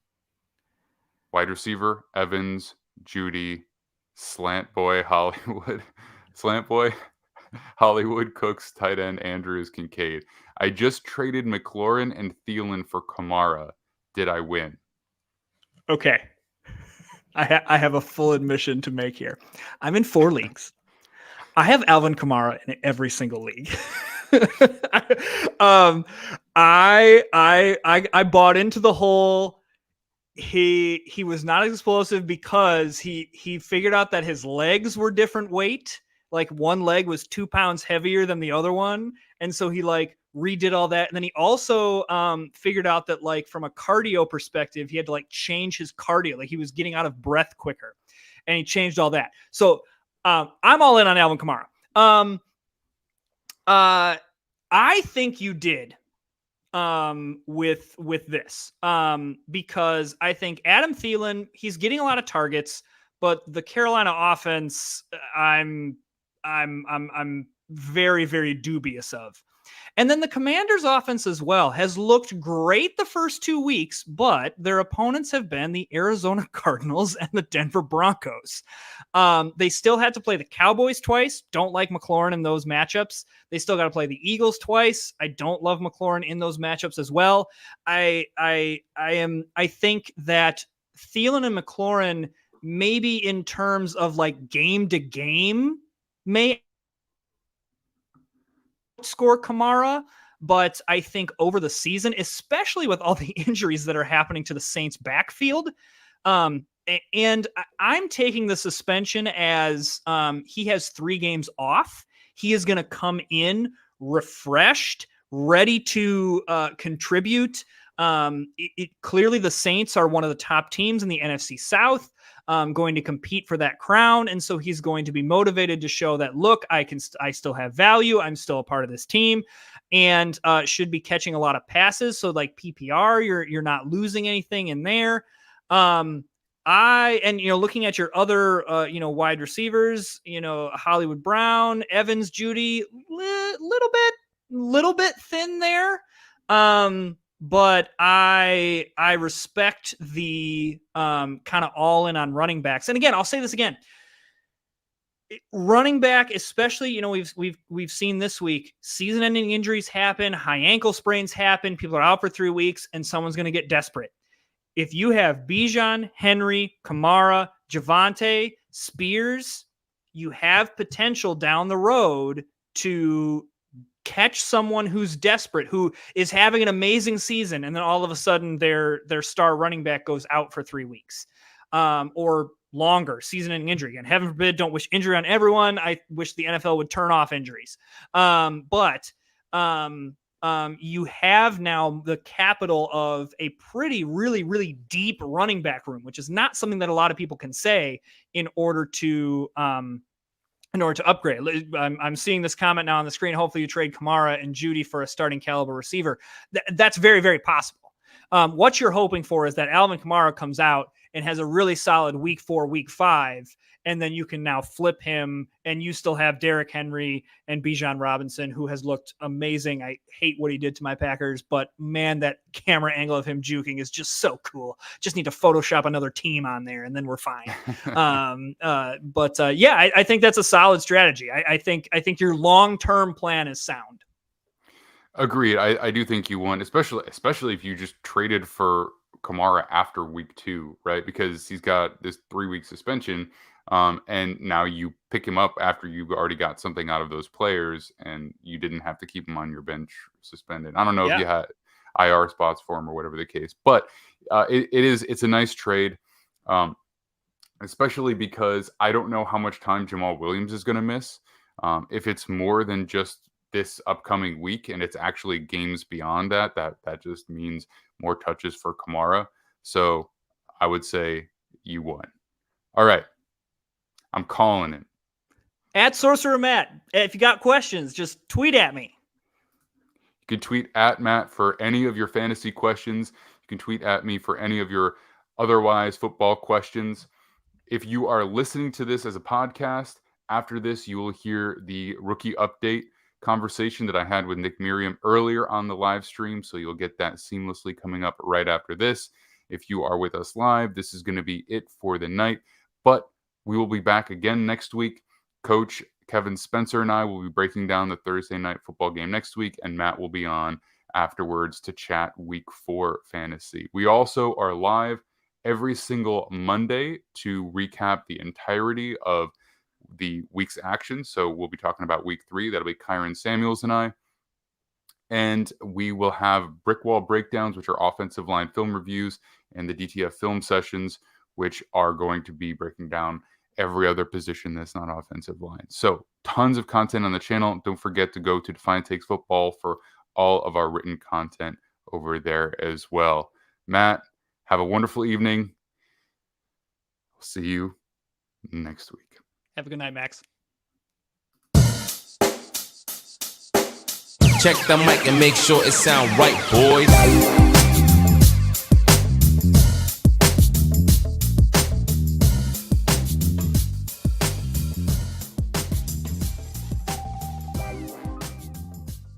Wide receiver, Evans, Judy, Slant Boy, Hollywood. Slant Boy, Hollywood, Cooks, tight end, Andrews, Kincaid. I just traded McLaurin and Thielen for Kamara. Did I win? Okay. I have a full admission to make here. I'm in 4 leagues. I have Alvin Kamara in every single league. I bought into the whole he was not explosive because he figured out that his legs were different weight. Like one leg was 2 pounds heavier than the other one, and so he like redid all that. And then he also figured out that like from a cardio perspective, he had to like change his cardio. Like he was getting out of breath quicker, and he changed all that. So I'm all in on Alvin Kamara. I think you did with this because I think Adam Thielen, he's getting a lot of targets, but the Carolina offense, I'm very, very dubious of. And then the Commanders' offense as well has looked great the first 2 weeks, but their opponents have been the Arizona Cardinals and the Denver Broncos. They still had to play the Cowboys twice. Don't like McLaurin in those matchups. They still got to play the Eagles twice. I don't love McLaurin in those matchups as well. I think that Thielen and McLaurin, maybe in terms of like game to game, may score Kamara, but I think over the season, especially with all the injuries that are happening to the Saints backfield, and I'm taking the suspension as he has 3 games off. He is going to come in refreshed, ready to contribute. Clearly the Saints are one of the top teams in the NFC South, going to compete for that crown. And so he's going to be motivated to show that, look, I still have value. I'm still a part of this team, and should be catching a lot of passes. So like PPR, you're not losing anything in there. Looking at your other, wide receivers, Hollywood Brown, Evans, Judy, little bit thin there. But I respect the kind of all in on running backs. And again, I'll say this again. Running back, especially, we've seen this week, season-ending injuries happen, high ankle sprains happen, people are out for 3 weeks, and someone's going to get desperate. If you have Bijan, Henry, Kamara, Javante, Spears, you have potential down the road to catch someone who's desperate, who is having an amazing season, and then all of a sudden their star running back goes out for 3 weeks or longer, season-ending injury. And heaven forbid, don't wish injury on everyone. I wish the NFL would turn off injuries. But you have now the capital of a pretty, really, really deep running back room, which is not something that a lot of people can say in order to upgrade. I'm seeing this comment now on the screen. Hopefully you trade Kamara and Judy for a starting caliber receiver. That's very, very possible. What you're hoping for is that Alvin Kamara comes out and has a really solid week 4, week 5, and then you can now flip him, and you still have Derrick Henry and Bijan Robinson, who has looked amazing. I hate what he did to my Packers, but man, that camera angle of him juking is just so cool. Just need to Photoshop another team on there, and then we're fine. I think that's a solid strategy. I think your long-term plan is sound. Agreed. I do think you won, especially if you just traded for Kamara after week 2, right? Because he's got this 3-week suspension. And now you pick him up after you already got something out of those players, and you didn't have to keep him on your bench suspended. I don't know if you had IR spots for him or whatever the case, but it's a nice trade, especially because I don't know how much time Jamal Williams is going to miss. If it's more than just this upcoming week and it's actually games beyond that just means more touches for Kamara. So I would say you won. All right. I'm calling it. At Sorcerer Matt, if you got questions, just tweet at me. You can tweet at Matt for any of your fantasy questions. You can tweet at me for any of your otherwise football questions. If you are listening to this as a podcast, after this, you will hear the rookie update conversation that I had with Nick Merriam earlier on the live stream. So you'll get that seamlessly coming up right after this. If you are with us live, this is going to be it for the night. But we will be back again next week. Coach Kevin Spencer and I will be breaking down the Thursday night football game next week, and Matt will be on afterwards to chat week 4 fantasy. We also are live every single Monday to recap the entirety of the week's action. So we'll be talking about week 3. That'll be Kyron Samuels and I. And we will have brick wall breakdowns, which are offensive line film reviews, and the DTF film sessions, which are going to be breaking down every other position that's not offensive line. So tons of content on the channel. Don't forget to go to Defiant Takes Football for all of our written content over there as well. Matt, have a wonderful evening. I'll see you next week. Have a good night, Max. Check the mic and make sure it sound right, boys.